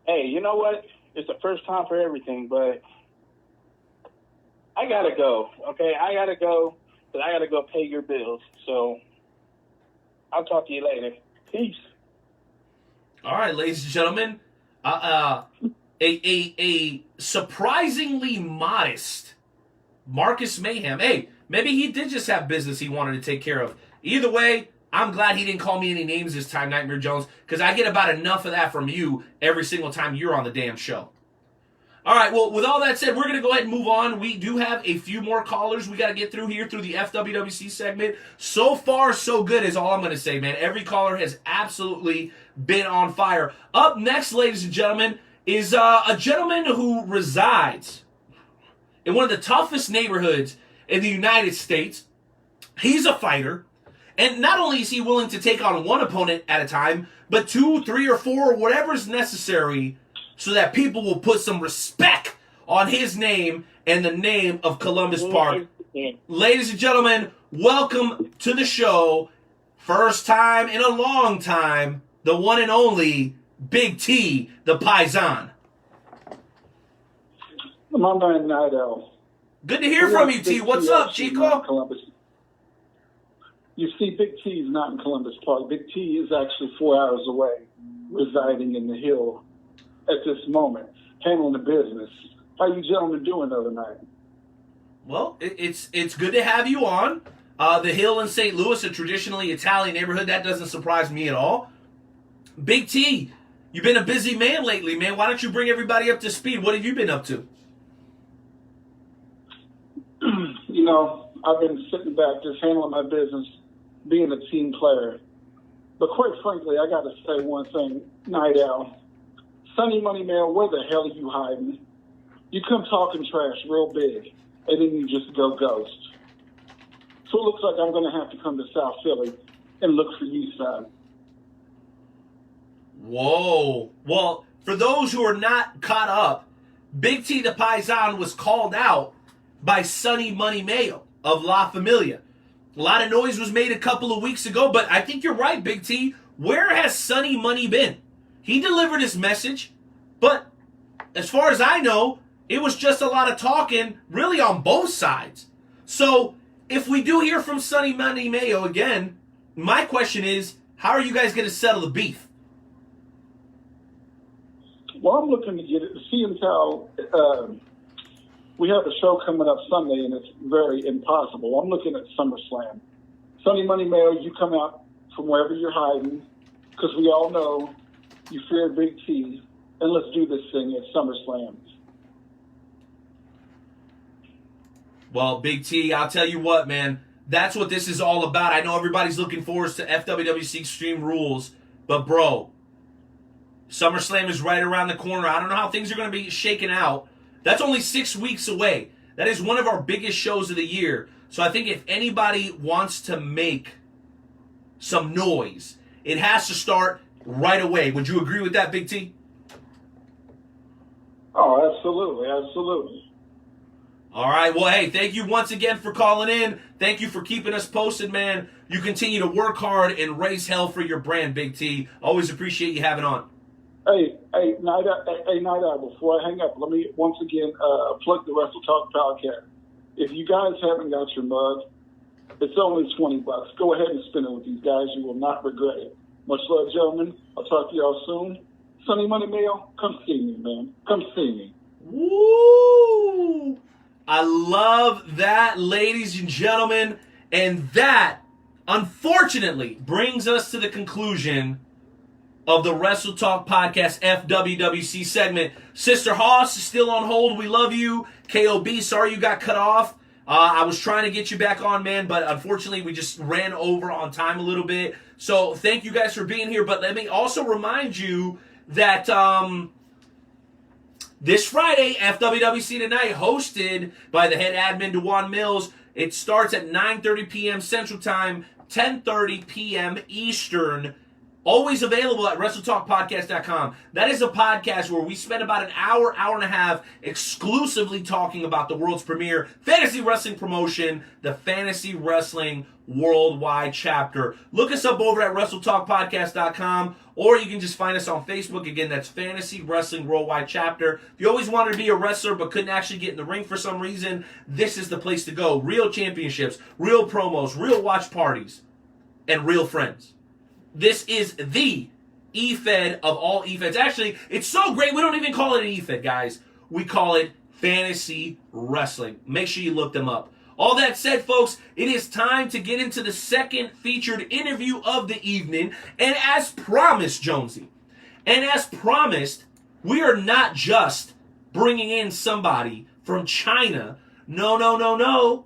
Hey, you know what? It's the first time for everything, but I gotta go. Okay, I gotta go, but I gotta go pay your bills. So I'll talk to you later. Peace. All right, ladies and gentlemen, a surprisingly modest Marcus Mayhem. Hey, maybe he did just have business he wanted to take care of. Either way, I'm glad he didn't call me any names this time, Nightmare Jones, because I get about enough of that from you every single time you're on the damn show. All right, well, with all that said, we're going to go ahead and move on. We do have a few more callers we got to get through here through the FWWC segment. So far, so good is all I'm going to say, man. Every caller has absolutely been on fire. Up next, ladies and gentlemen, is a gentleman who resides in one of the toughest neighborhoods in the United States. He's a fighter. And not only is he willing to take on one opponent at a time, but 2, 3, or 4, whatever's necessary so that people will put some respect on his name and the name of Columbus Park. Ladies and gentlemen, welcome to the show. First time in a long time, the one and only Big T, the Paisan. My man, Nidell. Good to hear from you, T. What's up, Chico? Columbus. You see, Big T is not in Columbus Park. Big T is actually 4 hours away, residing in the Hill at this moment, handling the business. How you gentlemen doing the other night? Well, it's good to have you on. The Hill in St. Louis, a traditionally Italian neighborhood, that doesn't surprise me at all. Big T, you've been a busy man lately, man. Why don't you bring everybody up to speed? What have you been up to? I've been sitting back just handling my business, being a team player. But quite frankly, I got to say one thing, Night Owl. Sonny Money Man, where the hell are you hiding? You come talking trash real big, and then you just go ghost. So it looks like I'm going to have to come to South Philly and look for you, son. Whoa. Well, for those who are not caught up, Big T the Paisan was called out by Sonny Money Mayo of La Familia. A lot of noise was made a couple of weeks ago, but I think you're right, Big T. Where has Sonny Money been? He delivered his message, but as far as I know, it was just a lot of talking, really on both sides. So, if we do hear from Sonny Money Mayo again, my question is, how are you guys going to settle the beef? Well, I'm looking to get it, see and tell. We have a show coming up Sunday, and it's very impossible. I'm looking at SummerSlam. Sonny Money Mayo, you come out from wherever you're hiding, because we all know you fear Big T, and let's do this thing at SummerSlam. Well, Big T, I'll tell you what, man. That's what this is all about. I know everybody's looking forward to FWWC Extreme Rules, but bro, SummerSlam is right around the corner. I don't know how things are going to be shaken out. That's only 6 weeks away. That is one of our biggest shows of the year. So I think if anybody wants to make some noise, it has to start right away. Would you agree with that, Big T? Oh, absolutely, absolutely. All right, well, hey, thank you once again for calling in. Thank you for keeping us posted, man. You continue to work hard and raise hell for your brand, Big T. Always appreciate you having on. Hey, Night Owl, before I hang up, let me once again plug the Wrestle Talk podcast. If you guys haven't got your mug, it's only $20. Go ahead and spin it with these guys. You will not regret it. Much love, gentlemen. I'll talk to y'all soon. Sonny Money Mayo, come see me, man. Come see me. Woo! I love that, ladies and gentlemen. And that, unfortunately, brings us to the conclusion of the Wrestle Talk Podcast FWWC segment. Sister Hoss is still on hold. We love you. KOB, sorry you got cut off. I was trying to get you back on, man, but unfortunately we just ran over on time a little bit. So thank you guys for being here. But let me also remind you that this Friday, FWWC Tonight, hosted by the head admin, Dewan Mills. It starts at 9:30 p.m. Central Time, 10:30 p.m. Eastern. Always available at WrestleTalkPodcast.com. That is a podcast where we spend about an hour, hour and a half exclusively talking about the world's premier fantasy wrestling promotion, the Fantasy Wrestling Worldwide Chapter. Look us up over at WrestleTalkPodcast.com, or you can just find us on Facebook. Again, that's Fantasy Wrestling Worldwide Chapter. If you always wanted to be a wrestler but couldn't actually get in the ring for some reason, this is the place to go. Real championships, real promos, real watch parties, and real friends. This is the E-Fed of all E-Feds. Actually, it's so great, we don't even call it an E-Fed, guys. We call it Fantasy Wrestling. Make sure you look them up. All that said, folks, it is time to get into the second featured interview of the evening. And as promised, Jonesy, and as promised, we are not just bringing in somebody from China. No.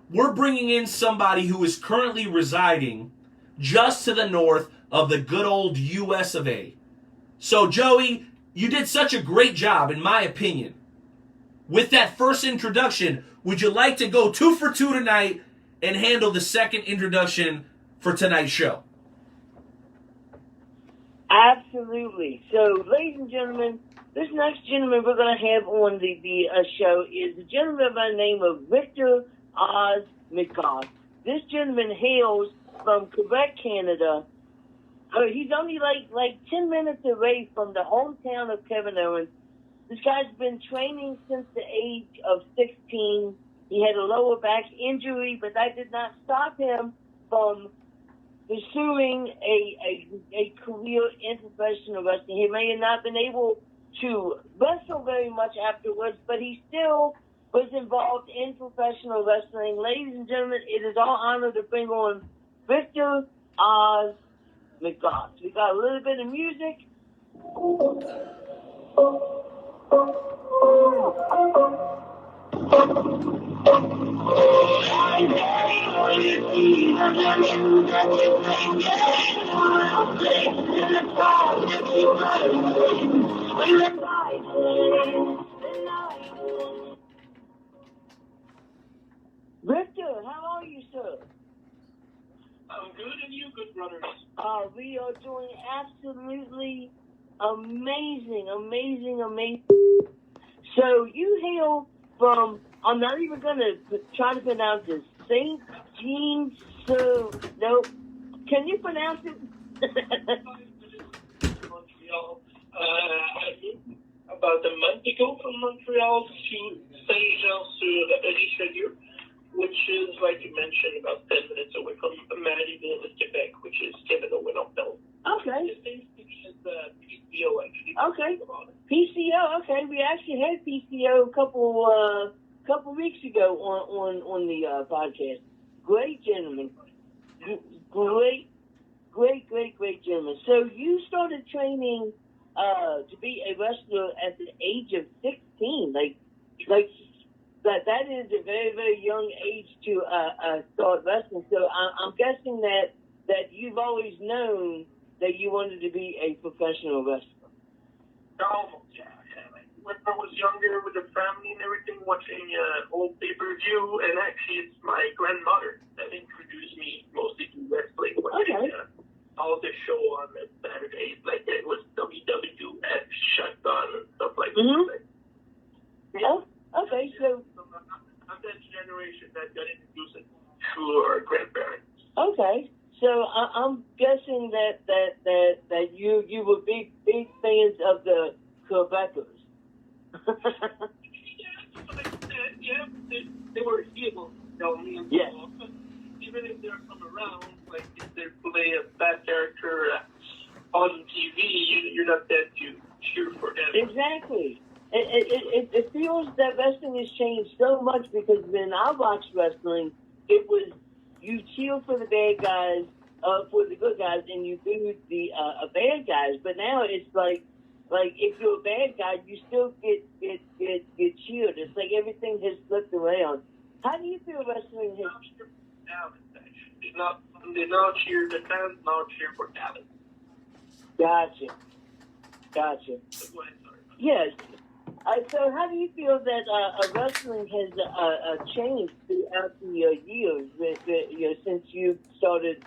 We're bringing in somebody who is currently residing just to the north of the good old US of A. So, Joey, you did such a great job, in my opinion. With that first introduction, would you like to go 2 for 2 tonight and handle the second introduction for tonight's show? Absolutely. So, ladies and gentlemen, this next gentleman we're going to have on the show is a gentleman by the name of Rickter McGoth. This gentleman hails from Quebec, Canada. He's only like 10 minutes away from the hometown of Kevin Owens. This guy's been training since the age of 16. He had a lower back injury, but that did not stop him from pursuing a career in professional wrestling. He may have not been able to wrestle very much afterwards, but he still was involved in professional wrestling. Ladies and gentlemen, it is our honor to bring on Rickter McGoth. We got a little bit of music. Rickter, how are you, sir? I'm good, and you, good brothers? We are doing absolutely Amazing. So you hail from, I'm not even going to try to pronounce this, St. Jean, no, can you pronounce it? Montreal. I moved about a month ago from Montreal to Saint-Jean-sur-Richelieu, which is, like you mentioned, about 10 minutes away from Marieville, Quebec, which is Quebec-Winterfeld. Okay. The same city as PCO, actually. Okay. PCO, okay. We actually had PCO a couple weeks ago on the podcast. Great gentleman. Great gentleman. So you started training to be a wrestler at the age of 16. Like that is a very, very young age to start wrestling. So I'm guessing that you've always known that you wanted to be a professional wrestler. Almost, yeah. Like, when I was younger with the family and everything, watching old pay-per-view, and actually it's my grandmother that introduced me mostly to wrestling. Watching all the show on Saturdays, like it was WWF, Shotgun, and stuff like that. Yeah. Okay, so I'm that generation that got introduced to our grandparents. Okay, so I'm guessing that you were big fans of the Quebecers. Yeah, they were evil. Yes. Even if they're from around, like if they play a bad character on TV, you're not there to cheer for them. Exactly. It feels that wrestling has changed so much because when I watched wrestling, it was you cheer for the bad guys, for the good guys, and you boo the bad guys. But now it's like if you're a bad guy, you still get cheered. It's like everything has flipped around. How do you feel wrestling has? They now cheer the fans now cheer for talent. Gotcha. Yes. So how do you feel that wrestling has changed throughout the years since you started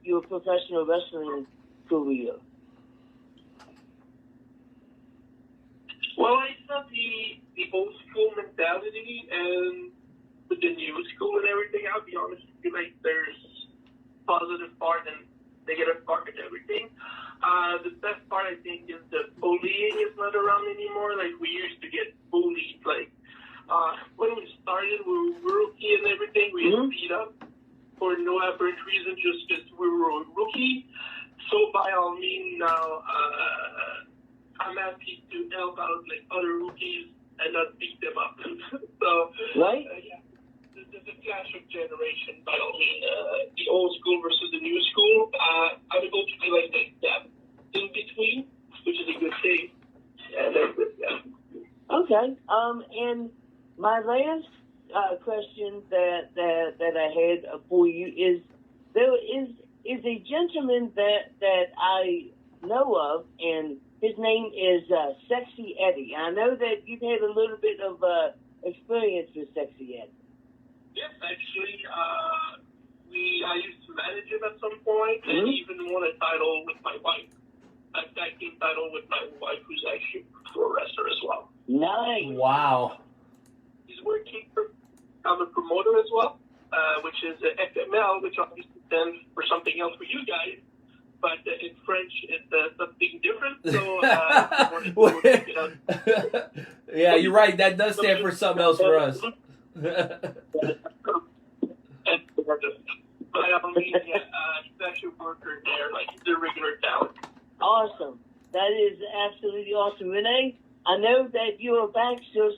your professional wrestling career? Well, I thought the old school mentality and with the new school and everything, I'll be honest with you, like there's positive part and negative part and everything. The best part, I think, is the bullying is not around anymore. Like, we used to get bullied. Like, when we started, we were rookie and everything. We had beat up for no apparent reason, just because we were a rookie. So, by all means, now, I'm happy to help out, like, other rookies and not beat them up. So, right? Yeah. There's a clash of generation, by all means. The old school versus the new school. I'm able to be like that in between, which is a good thing. Yeah, that's good. Yeah. Okay. And my last question that I had for you is there is a gentleman that I know of, and his name is Sexy Eddie. I know that you've had a little bit of experience with Sexy Eddie. Yes, actually, I used to manage him at some point, and even won a title with my wife. A tag team title with my wife, who's actually a pro wrestler as well. Nice. Wow. He's working for I'm a promoter as well, which is FML, which obviously stands for something else for you guys. But in French, it's something different. So, yeah, you're right. That does stand for something else for us. But I mean, yeah, he's actually a worker there, like he's a regular talent. Awesome. That is absolutely awesome. Renee, I know that you are back, so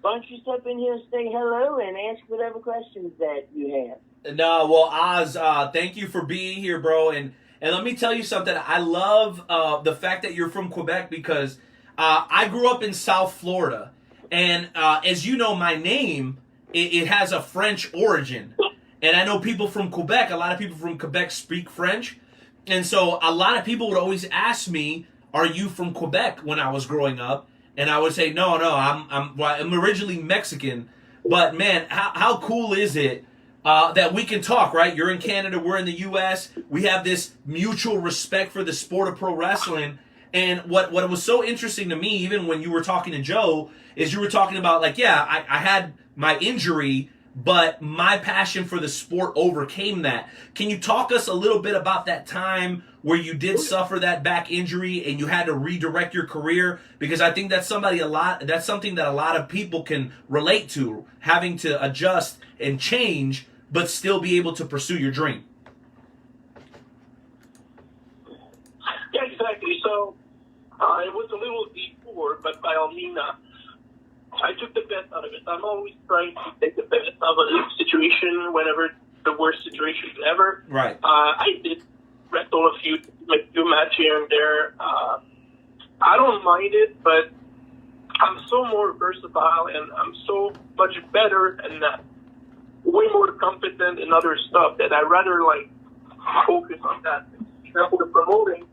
why don't you step in here and say hello and ask whatever questions that you have. No, well, Oz, thank you for being here, bro. And let me tell you something. I love the fact that you're from Quebec because I grew up in South Florida. And as you know, my name, it has a French origin. And I know people from Quebec, a lot of people from Quebec speak French. And so a lot of people would always ask me, are you from Quebec when I was growing up? And I would say, no, I'm originally Mexican. But man, how cool is it that we can talk, right? You're in Canada, we're in the U.S. We have this mutual respect for the sport of pro wrestling. And what was so interesting to me, even when you were talking to Joe, is you were talking about, like, yeah, I had my injury, but my passion for the sport overcame that. Can you talk us a little bit about that time where you did suffer that back injury and you had to redirect your career? Because I think that's something that a lot of people can relate to, having to adjust and change, but still be able to pursue your dream. Yeah, exactly. So it was a little before, but by all means, I took the best out of it. I'm always trying to take the best out of a situation whenever the worst situation ever. Right. I did wrestle a few matches here and there. I don't mind it, but I'm so more versatile and I'm so much better and way more competent in other stuff that I rather like focus on that. For example, the promoting.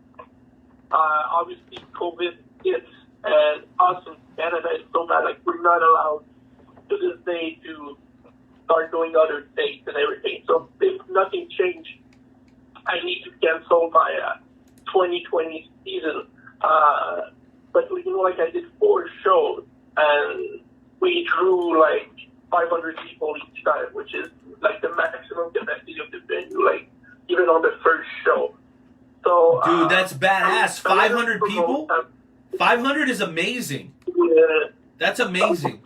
Obviously, COVID hits, and us in Canada is so bad. Like, we're not allowed to this day to start doing other dates and everything. So if nothing changed, I need to cancel my 2020 season. But like I did 4 shows, and we drew like 500 people each time, which is like the maximum capacity of the venue. Like even on the first show. So, dude, that's badass. 500 people? 500 is amazing. Yeah. That's amazing.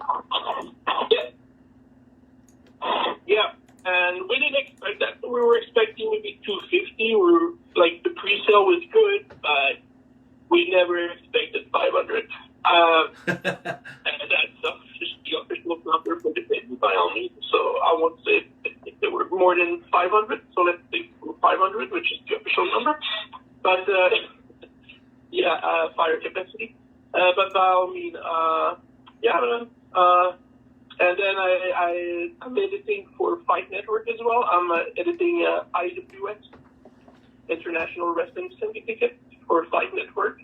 Yeah, and we didn't expect that. We were expecting maybe 250. Like, the pre-sale was good, but we never expected 500. And that's just the official number for the venue by all means. So I won't say there were more than 500. So let's think 500, which is the official number. But fire capacity. But by all means, and then I'm editing for Fight Network as well. I'm editing IWS, International Wrestling Syndicate, for Fight Network,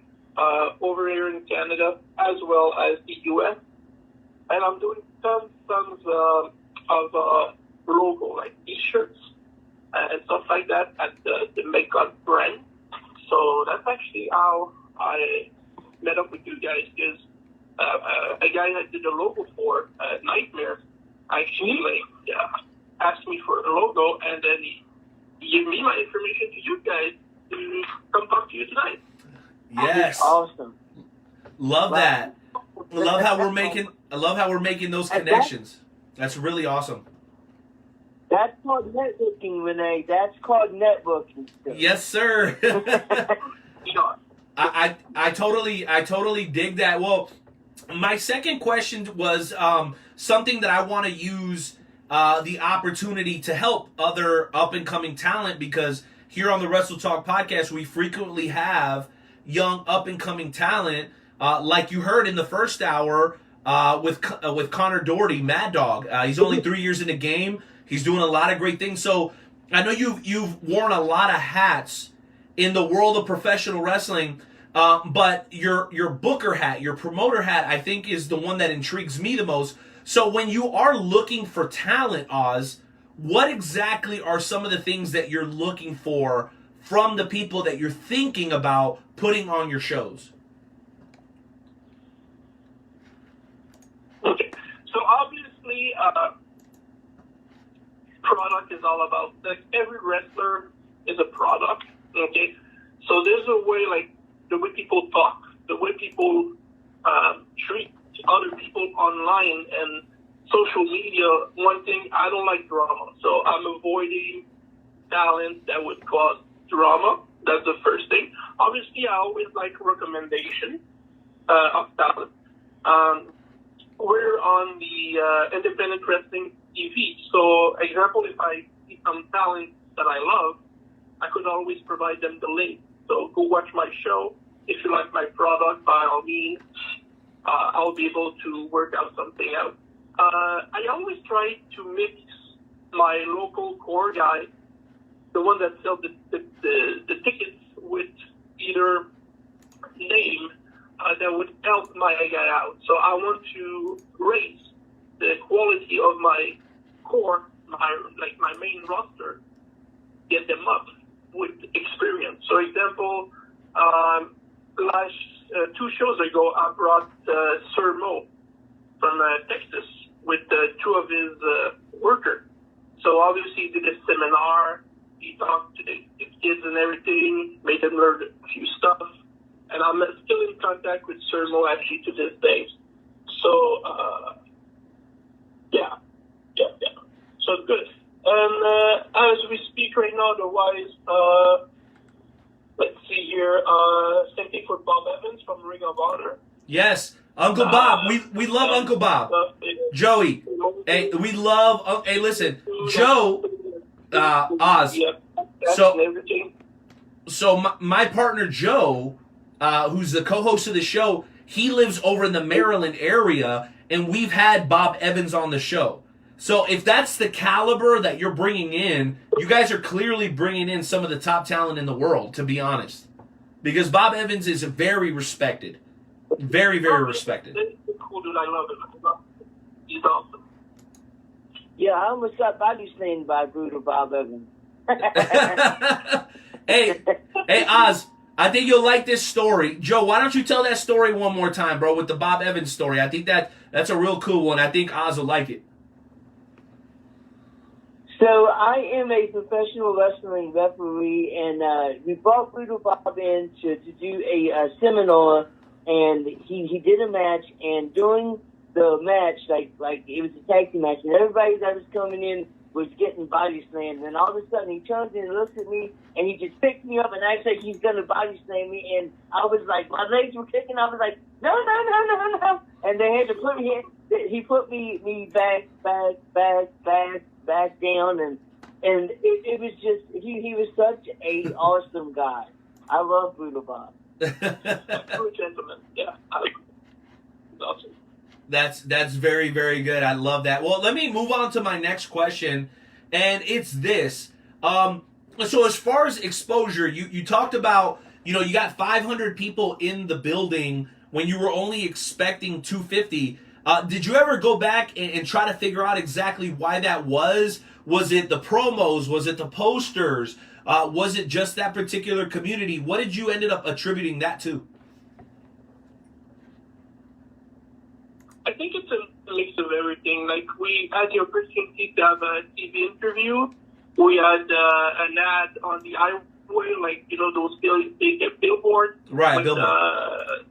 over here in Canada as well as the US. And I'm doing tons of logo, like t-shirts and stuff like that at the Makeup brand. So that's actually how I met up with you guys, because a guy I did a logo for, Nightmare, actually asked me for a logo, and then he gave me my information to you guys to come talk to you tonight. Yes. Awesome. Love that. I love how we're making those connections. That's really awesome. That's called networking, Renee. That's called networking. Yes, sir. I totally dig that. Well, my second question was something that I want to use the opportunity to help other up-and-coming talent, because here on the Wrestle Talk podcast, we frequently have young up-and-coming talent, like you heard in the first hour with Connor Doherty, Mad Dog. He's only 3 years in the game. He's doing a lot of great things. So I know you've worn a lot of hats in the world of professional wrestling, but your booker hat, your promoter hat, I think is the one that intrigues me the most. So when you are looking for talent, Oz, what exactly are some of the things that you're looking for from the people that you're thinking about putting on your shows? Okay, so obviously, product is all about, like, every wrestler is a product, okay? So there's a way, like, the way people talk, the way people treat other people online and social media. One thing, I don't like drama, so I'm avoiding talent that would cause drama. That's the first thing. Obviously, I always like recommendation of talent. We're on the independent wrestling TV. So, example, if I see some talent that I love, I could always provide them the link. So go watch my show. If you like my product, by all means, I'll be able to work out something out. I always try to mix my local core guy, the one that sells the tickets, with either name that would help my guy out. So I want to raise the quality of my core my main roster, get them up with experience. So, example, last 2 shows ago, I brought Sir Mo from Texas with 2 of his workers. So obviously he did a seminar, he talked to the kids and everything, made them learn a few stuff, and I'm still in contact with Sir Mo actually to this day. So, yeah. So it's good. And as we speak right now, otherwise, let's see here, same thing for Bob Evans from Ring of Honor. Yes, Uncle Bob. We love Uncle Bob. Joey, hey, we love. Hey, listen, Joe, Oz. So my partner Joe, who's the co-host of the show, he lives over in the Maryland area, and we've had Bob Evans on the show. So if that's the caliber that you're bringing in, you guys are clearly bringing in some of the top talent in the world, to be honest. Because Bob Evans is very respected. Very, very respected. Cool dude, I love him. He's awesome. Yeah, I almost got body slammed by brutal Bob Evans. Hey, Oz, I think you'll like this story. Joe, why don't you tell that story one more time, bro, with the Bob Evans story? I think that's a real cool one. I think Oz will like it. So I am a professional wrestling referee, and we brought Brutal Bob in to do a seminar, and he did a match, and during the match, like it was a tag team match, and everybody that was coming in was getting body slammed, and all of a sudden he turns and looks at me, and he just picked me up and acts like he's gonna body slam me, and I was like, my legs were kicking, I was like, no, and they had to put me in, he put me back down, and it was just, he was such a awesome guy. I love Brutal Bob. Gentleman, yeah. Awesome. That's very, very good. I love that. Well, let me move on to my next question, and it's this. So as far as exposure, you talked about, you got 500 people in the building when you were only expecting 250. Did you ever go back and try to figure out exactly why that was? Was it the promos? Was it the posters? Was it just that particular community? What did you ended up attributing that to? I think it's a mix of everything. Like, we had the opportunity to have a TV interview. We had an ad on the highway, like, those big billboards. Right, with, billboard.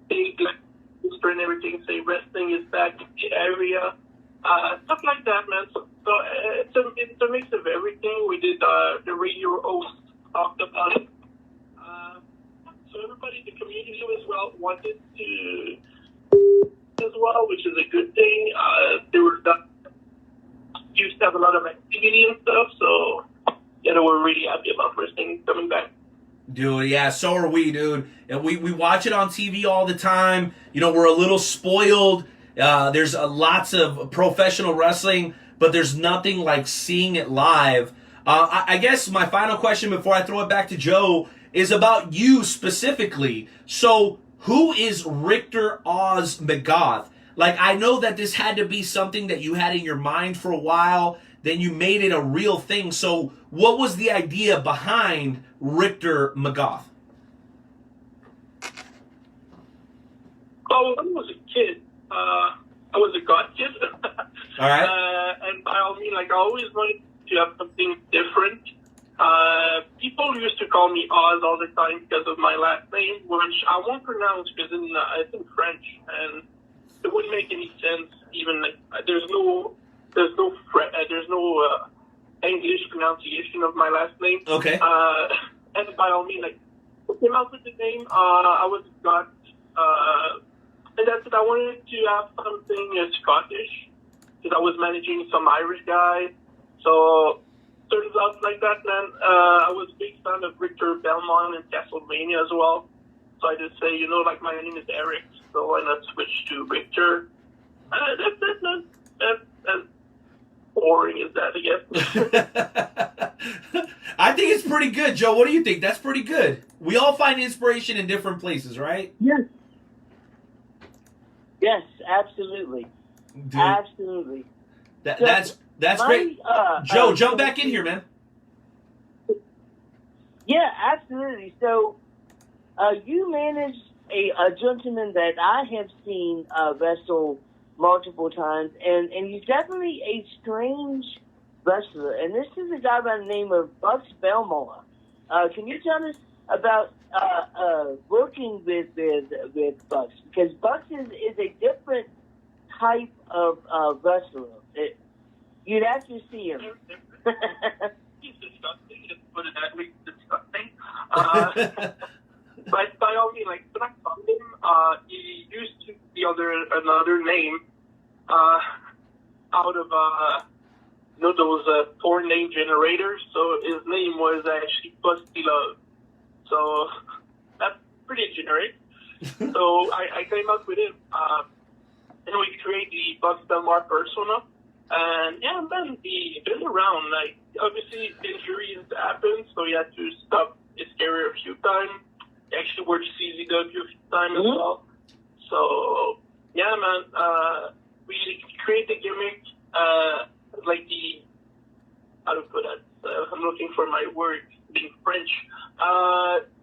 Big poster and everything, say wrestling is back in the area. Stuff like that, man. So it's a mix of everything. We did the radio host talked about it. So everybody in the community as well wanted to as well, which is a good thing. Used to have a lot of activity and stuff, so we're really happy about wrestling coming back. Dude, yeah, so are we, dude. And we watch it on TV all the time. We're a little spoiled. There's lots of professional wrestling, but there's nothing like seeing it live. I guess my final question before I throw it back to Joe is about you specifically. So, who is Rickter Oz McGoth? Like, I know that this had to be something that you had in your mind for a while, then you made it a real thing. So, what was the idea behind Rickter McGoth? Oh, when I was a kid, I was a God kid. All right. And by all means, I always wanted to have something different. People used to call me Oz all the time because of my last name, which I won't pronounce because it's in French, and it wouldn't make any sense. Even there's no English pronunciation of my last name. Okay. And by all means, came out with the name. I was God, and that's it. I wanted to have something Scottish because I was managing some Irish guy. So turns out like that, man. I was a big fan of Richter Belmont and Castlevania as well. So I just say, my name is Eric, so why not switch to Richter? That's it, man. As boring as that, I guess. I think it's pretty good, Joe. What do you think? That's pretty good. We all find inspiration in different places, right? Yes. Yes, absolutely. Dude, absolutely. that's That's great. Joe, jump back in here, man. Yeah, absolutely. So, you manage a gentleman that I have seen wrestle multiple times, and he's definitely a strange wrestler. And this is a guy by the name of Bucks Belmore. Can you tell us about working with Bucks? Because Bucks is a different type of wrestler. You'd have to see him. He's disgusting. Just put it that way. Disgusting. But by all means, like when I saw him, he used to be under another name, out of those 4-name generators. So his name was actually Busty Love. So that's pretty generic. So I came up with him, and we created the Bucks Belmore persona. And yeah, man, he's been around. Like obviously injuries happen, so he had to stop his career a few times. He actually worked CZW a few times as well. So yeah, man, we create the gimmick, like the how to put it. I'm looking for my word, being French.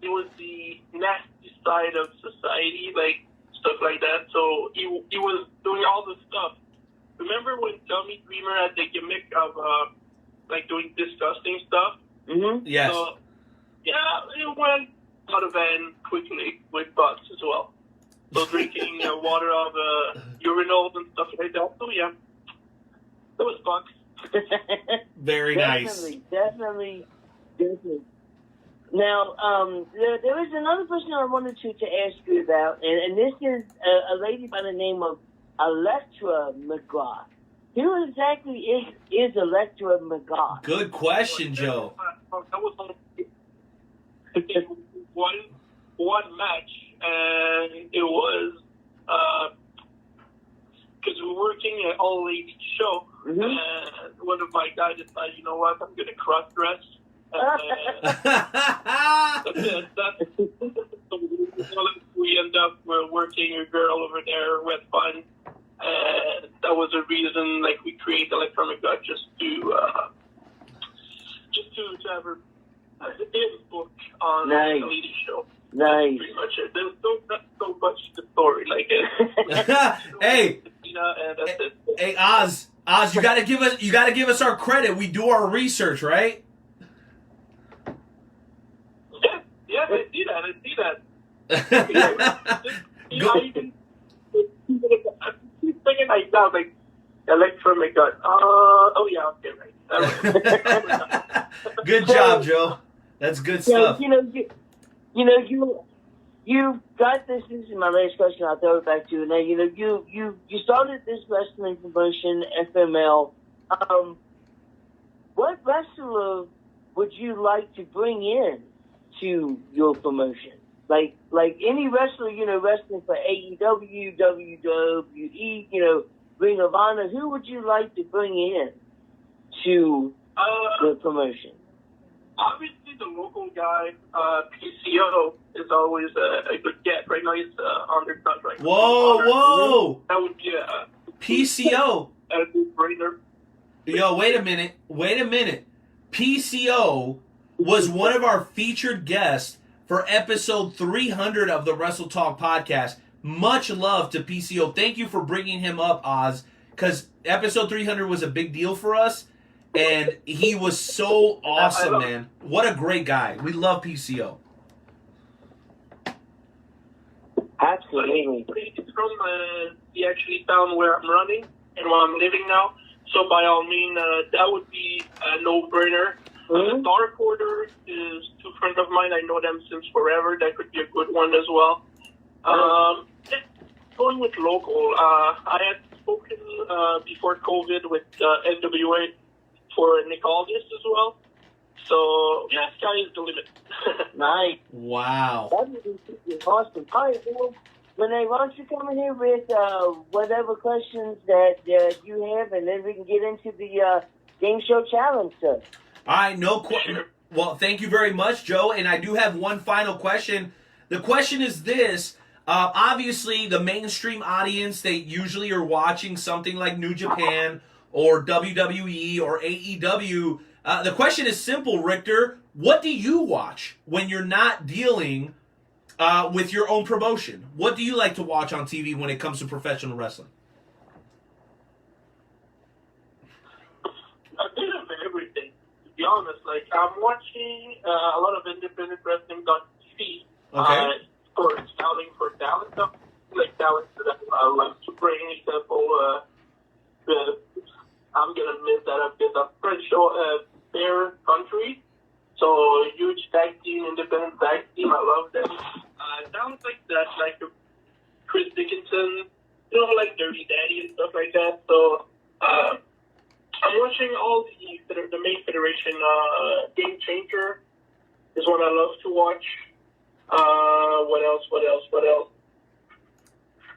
It was the nasty side of society, like stuff like that. So he was doing all this stuff. Remember when Tommy Dreamer had the gimmick of like doing disgusting stuff? Mm-hmm. Yes. So, yeah, it went out of hand quickly with Bucks as well. So drinking water out of urinals and stuff like that. So yeah, that was Bucks. Very nice. Definitely. Now, there is another person I wanted to ask you about, and this is a lady by the name of Rickter McGoth. Who exactly is Rickter McGoth? Good question, Joe. That was one match, and it was because we were working at all ladies show, and one of my guys decided, you know what, I'm gonna cross dress. We end up working a girl over there with fun. That was a reason, like, we created Rickter McGoth just to have her book on the lady show. Nice. That's pretty much it. There's not so much the story, like it. Hey, Oz, you gotta give us our credit. We do our research, right? Yeah, I see that. Thinking like that, like Rickter McGoth. Oh yeah, okay, right. Good job, Joe. That's good stuff. You got this. This is my last question. I'll throw it back to you. Now, you started this wrestling promotion, FML. What wrestler would you like to bring in to your promotion? Like any wrestler, wrestling for AEW, WWE, Ring of Honor, who would you like to bring in to the promotion? Obviously, the local guy, PCO, is always a good get. Right now, he's under contract. Whoa! That would be PCO. A brainer. Yo, wait a minute. PCO was one of our featured guests for episode 300 of the Wrestle Talk podcast. Much love to PCO. Thank you for bringing him up, Oz, because episode 300 was a big deal for us, and he was so awesome, man. What a great guy. We love PCO. Absolutely. He's from the actually town where I'm running and where I'm living now. So by all means, that would be a no-brainer. The Dark Order is two friends of mine. I know them since forever. That could be a good one as well. Going with local, I had spoken before COVID with NWA for Nick Aldis as well. So, yeah, sky is the limit. Nice. Wow. That would be awesome. All right, well, Renee, why don't you come in here with whatever questions that you have, and then we can get into the game show challenge stuff. All right, no question. Well, thank you very much, Joe. And I do have one final question. The question is this. Obviously, the mainstream audience, they usually are watching something like New Japan or WWE or AEW. The question is simple, Richter. What do you watch when you're not dealing with your own promotion? What do you like to watch on TV when it comes to professional wrestling? A bit of everything, to be honest. Like, I'm watching a lot of independent wrestling.tv for scouting for talent, like talent that I like to bring. Example, I'm gonna miss that a bit. I'm pretty sure their country. So huge tag team, independent tag team. I love them. Talent like that, like Chris Dickinson, like Dirty Daddy and stuff like that. So I'm watching all the main federation. Game Changer is one I love to watch. What else?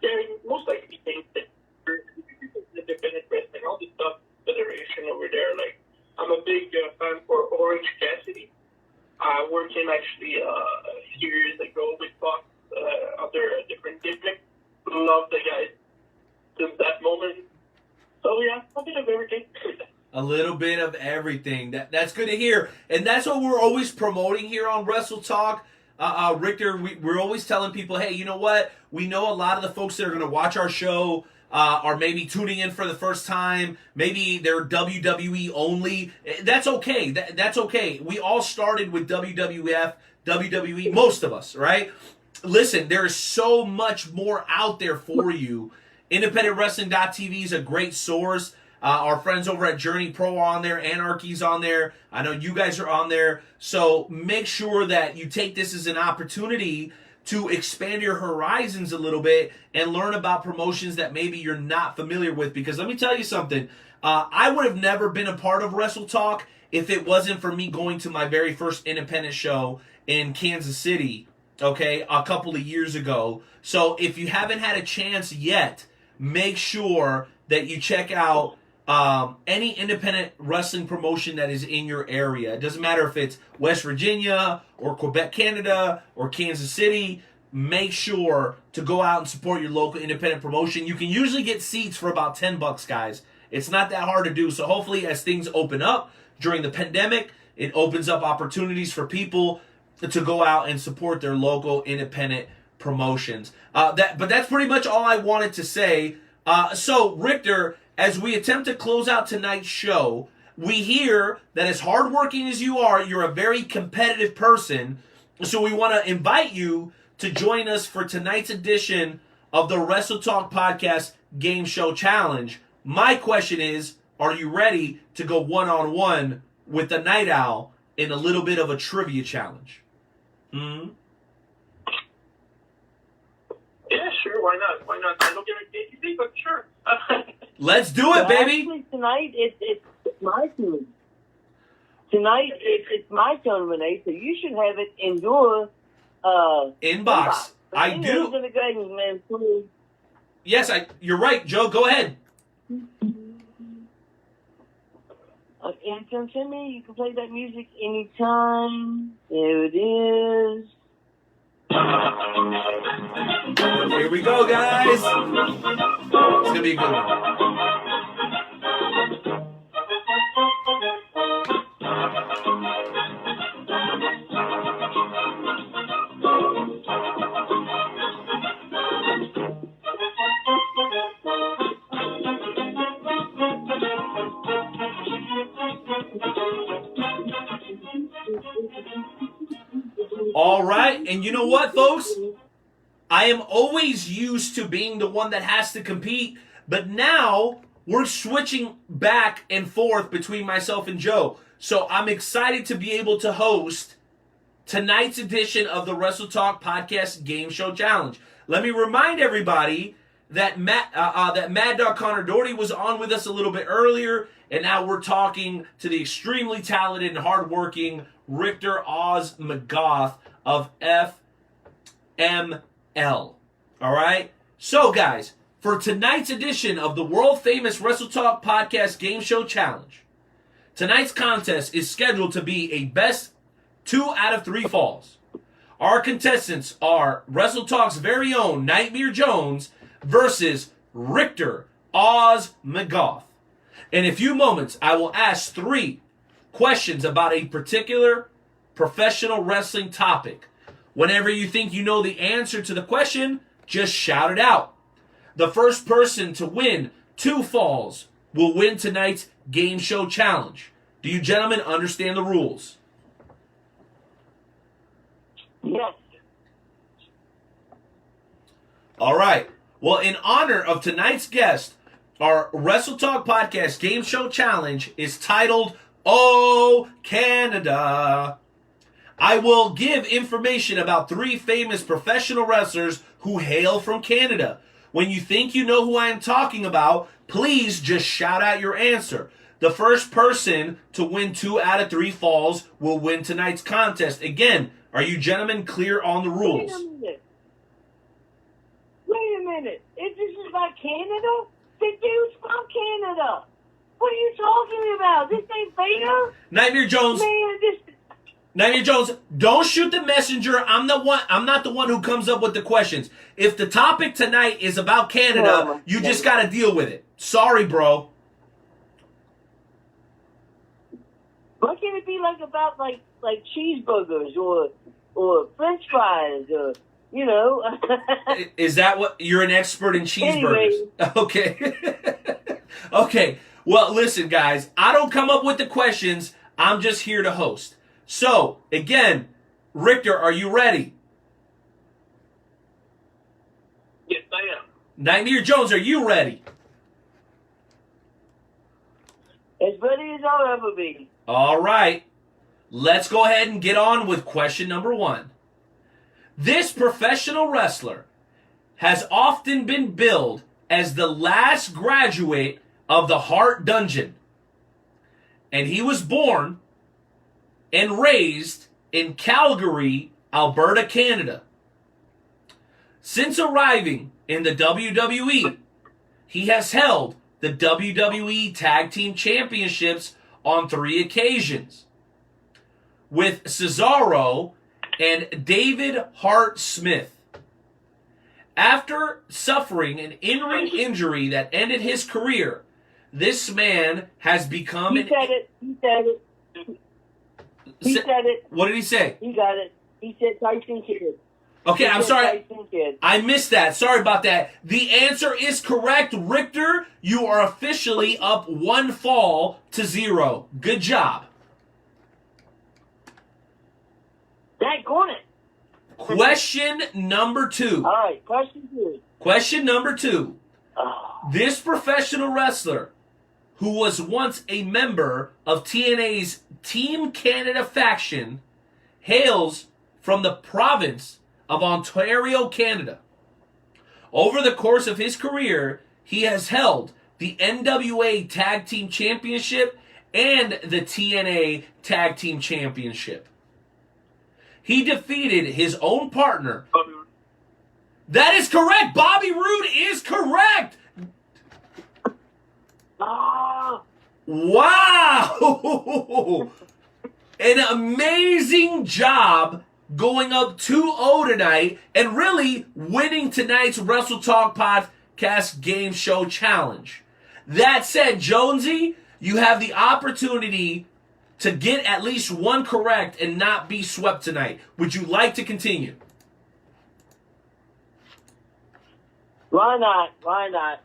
Yeah, most likely Game Changer, independent wrestling, all the stuff federation over there. Like, I'm a big fan for Orange Cassidy. Working actually years ago with Fox under a different gimmick. Love the guy since that moment. So yeah, a bit of everything. A little bit of everything. That's good to hear. And that's what we're always promoting here on Wrestle Talk. Richter, we're always telling people, hey, you know what? We know a lot of the folks that are going to watch our show are maybe tuning in for the first time. Maybe they're WWE only. That's okay. That's okay. We all started with WWF, WWE, most of us, right? Listen, there is so much more out there for you. IndependentWrestling.tv is a great source. Our friends over at Journey Pro are on there. Anarchy's on there. I know you guys are on there. So make sure that you take this as an opportunity to expand your horizons a little bit and learn about promotions that maybe you're not familiar with. Because let me tell you something. I would have never been a part of Wrestle Talk if it wasn't for me going to my very first independent show in Kansas City, okay, a couple of years ago. So if you haven't had a chance yet, make sure that you check out any independent wrestling promotion that is in your area. It doesn't matter if it's West Virginia or Quebec, Canada or Kansas City. Make sure to go out and support your local independent promotion. You can usually get seats for about $10, guys. It's not that hard to do. So hopefully as things open up during the pandemic, it opens up opportunities for people to go out and support their local independent promotions. But that's pretty much all I wanted to say. So Richter, as we attempt to close out tonight's show, we hear that as hardworking as you are, you're a very competitive person. So we want to invite you to join us for tonight's edition of the Wrestle Talk Podcast Game Show Challenge. My question is, are you ready to go one-on-one with the Night Owl in a little bit of a trivia challenge? Yeah, sure, why not? Why not? I don't get a KTV, but sure. Let's do it, baby. Actually, tonight it's my turn. Tonight it's my tournament, so you should have it in your inbox. I do. I'm gonna go ahead and play. Yes, you're right, Joe. Go ahead. Anytime, send me. You can play that music anytime. There it is. Here we go, guys. It's gonna be a good one. All right, and you know what, folks? I am always used to being the one that has to compete, but now we're switching back and forth between myself and Joe. So I'm excited to be able to host tonight's edition of the Wrestle Talk Podcast Game Show Challenge. Let me remind everybody that Mad Dog Connor Doherty was on with us a little bit earlier, and now we're talking to the extremely talented and hardworking Rickter McGoth of FML. All right? So, guys, for tonight's edition of the world-famous Wrestle Talk Podcast Game Show Challenge, tonight's contest is scheduled to be a best 2 out of 3 falls. Our contestants are Wrestle Talk's very own Nightmare Jones versus Rickter McGoth. In a few moments, I will ask 3 questions about a particular professional wrestling topic. Whenever you think you know the answer to the question, just shout it out. The first person to win 2 falls will win tonight's game show challenge. Do you gentlemen understand the rules? Yes. All right. Well, in honor of tonight's guest, our Wrestle Talk Podcast Game Show Challenge is titled, Oh, Canada. I will give information about 3 famous professional wrestlers who hail from Canada. When you think you know who I am talking about, please just shout out your answer. The first person to win 2 out of 3 falls will win tonight's contest. Again, are you gentlemen clear on the rules? Wait a minute. If this is about Canada, the dude's from Canada. What are you talking about? This ain't Vader? Nightmare Jones. Man, this... Nightmare Jones, don't shoot the messenger. I'm not the one who comes up with the questions. If the topic tonight is about Canada, you just got to deal with it. Sorry, bro. Why can't it be about cheeseburgers or French fries or, you know? Is that what you're an expert in cheeseburgers? Anyway. Okay. Okay. Well, listen, guys. I don't come up with the questions. I'm just here to host. So, again, Richter, are you ready? Yes, I am. Nightmare Jones, are you ready? As ready as I'll ever be. All right. Let's go ahead and get on with question number 1. This professional wrestler has often been billed as the last graduate of the Heart Dungeon. And he was born and raised in Calgary, Alberta, Canada. Since arriving in the WWE, he has held the WWE Tag Team Championships on 3 occasions with Cesaro and David Hart Smith. After suffering an in-ring injury that ended his career, this man has become... He said it. He said it. What did he say? He got it. He said Tyson Kidd. Okay, I'm sorry. I missed that. Sorry about that. The answer is correct, Richter. You are officially up 1 fall to 0. Good job. Daggone it. Question number 2. All right, question 2. Question number 2. This professional wrestler, who was once a member of TNA's Team Canada faction, hails from the province of Ontario, Canada. Over the course of his career, he has held the NWA Tag Team Championship and the TNA Tag Team Championship. He defeated his own partner. That is correct. Bobby Roode is correct. Wow! An amazing job going up 2-0 tonight and really winning tonight's Wrestle Talk Podcast Game Show Challenge. That said, Jonesy, you have the opportunity to get at least 1 correct and not be swept tonight. Would you like to continue? Why not? Why not?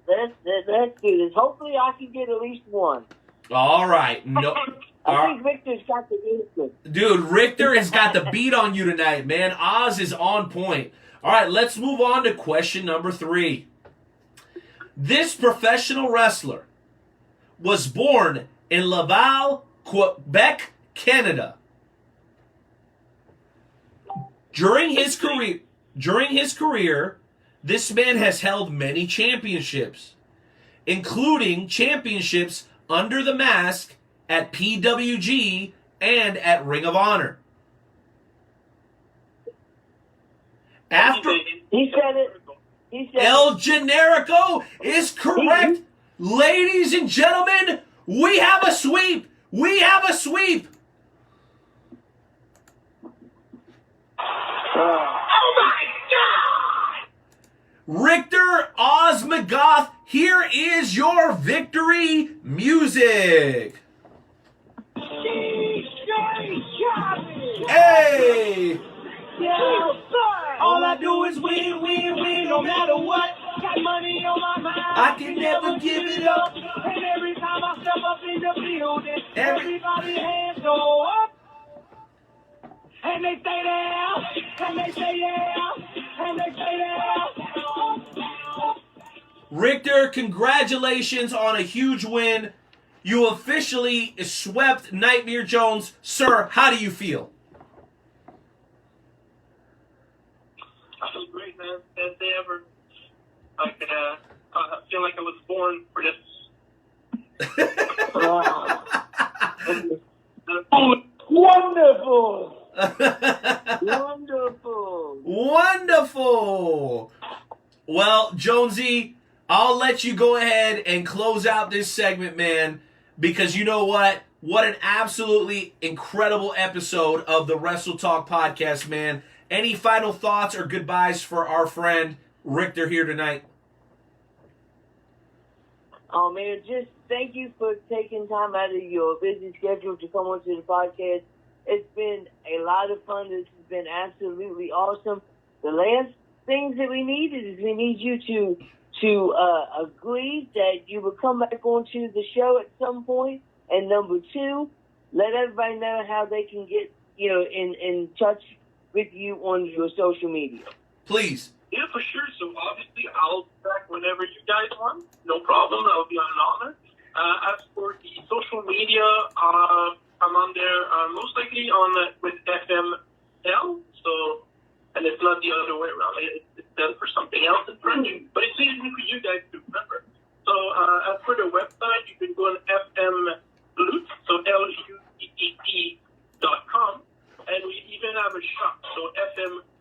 Let's do this. Hopefully I can get at least 1. All right. No. I think Victor's got the answer. Dude, Richter has got the beat on you tonight, man. Oz is on point. All right, let's move on to question number 3. This professional wrestler was born in Laval, Quebec, Canada. During his career, this man has held many championships, including championships under the mask at PWG and at Ring of Honor. After he said it. He said El Generico is correct. Ladies and gentlemen, we have a sweep. We have a sweep. Oh my God! Richter Oz McGoth here is your victory music. Hey! All I do is win, win, win, no matter what. Got money on my mind. I can never give it up. And every time I step up in the building, everybody's hands go up. And they say there, and they say yeah, and they say there. Rickter, congratulations on a huge win. You officially swept Nightmare Jones. Sir, how do you feel? I feel great, man. Best day ever. I feel like I was born for this. Wonderful. Wonderful. Wonderful. Well, Jonesy, I'll let you go ahead and close out this segment, man, because you know what? What an absolutely incredible episode of the Wrestle Talk podcast, man. Any final thoughts or goodbyes for our friend Rickter here tonight? Oh, man, just thank you for taking time out of your busy schedule to come onto the podcast. It's been a lot of fun. This has been absolutely awesome. The last things that we needed is we need you to agree that you will come back onto the show at some point. And number two, let everybody know how they can get, in touch with you on your social media. Please. Yeah, for sure. So obviously, I'll be back whenever you guys want. No problem. That'll be an honor. As for the social media, I'm on there most likely with FML. So, and it's not the other way around. It's done for something else in front of you, but it's easy for you guys to remember. So as for the website, you can go on FMLoot, so LUEET.com, and we even have a shop, so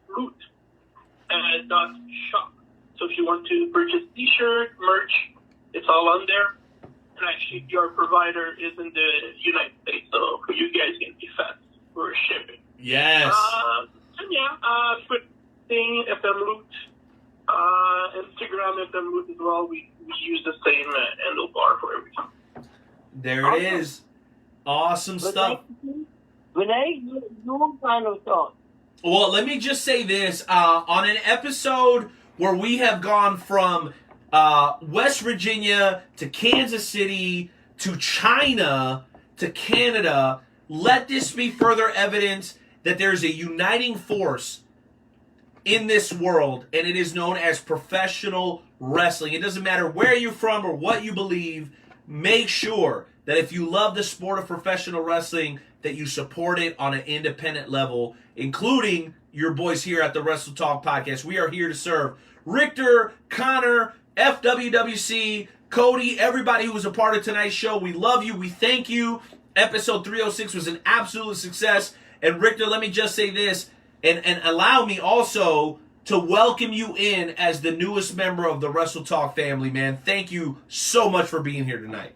FMLoot.shop. So if you want to purchase t-shirt, merch, it's all on there. And actually, your provider is in the United States, so for you guys can be fast for shipping. Yes. And yeah, Twitter thing, FMLoot, Instagram FMLoot as well. We use the same handlebar for everything. There it is. Awesome stuff. Renee, your final thought. Well, let me just say this. On an episode where we have gone from West Virginia to Kansas City to China to Canada, let this be further evidence that there's a uniting force in this world, and it is known as professional wrestling. It doesn't matter where you're from or what you believe. Make sure that if you love the sport of professional wrestling, that you support it on an independent level, including your boys here at the Wrestle Talk podcast. We are here to serve. Rickter, Connor, FWWC, Cody, everybody who was a part of tonight's show, we love you. We thank you. Episode 306 was an absolute success. And Rickter, let me just say this, and allow me also to welcome you in as the newest member of the Wrestle Talk family, man. Thank you so much for being here tonight.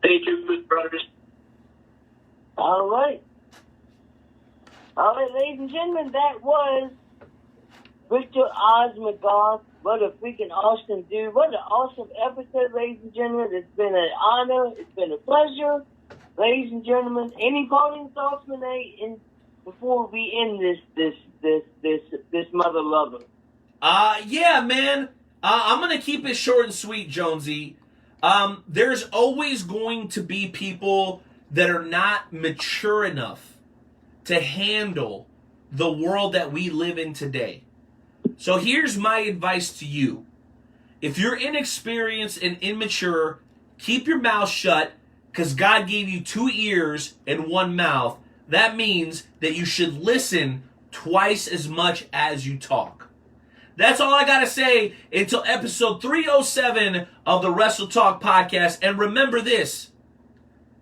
Thank you, good brothers. All right. All right, ladies and gentlemen, that was Rickter McGoth. What a freaking awesome dude. What an awesome episode, ladies and gentlemen. It's been an honor. It's been a pleasure. Ladies and gentlemen, any parting thoughts, Renee, before we end this mother lover? Yeah, man. I'm gonna keep it short and sweet, Jonesy. There's always going to be people that are not mature enough to handle the world that we live in today. So here's my advice to you. If you're inexperienced and immature, keep your mouth shut, because God gave you 2 ears and 1 mouth. That means that you should listen twice as much as you talk. That's all I got to say until episode 307 of the Wrestle Talk podcast. And remember this,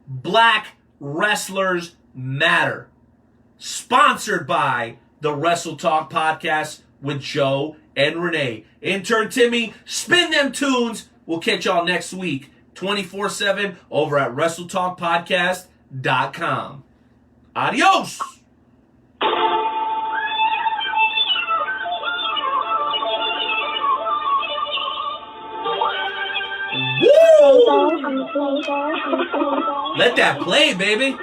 Black Wrestlers Matter. Sponsored by the Wrestle Talk podcast with Joe and Renee. Intern Timmy, spin them tunes. We'll catch y'all next week, 24/7 over at WrestleTalkPodcast.com. Adios! Let that play, baby.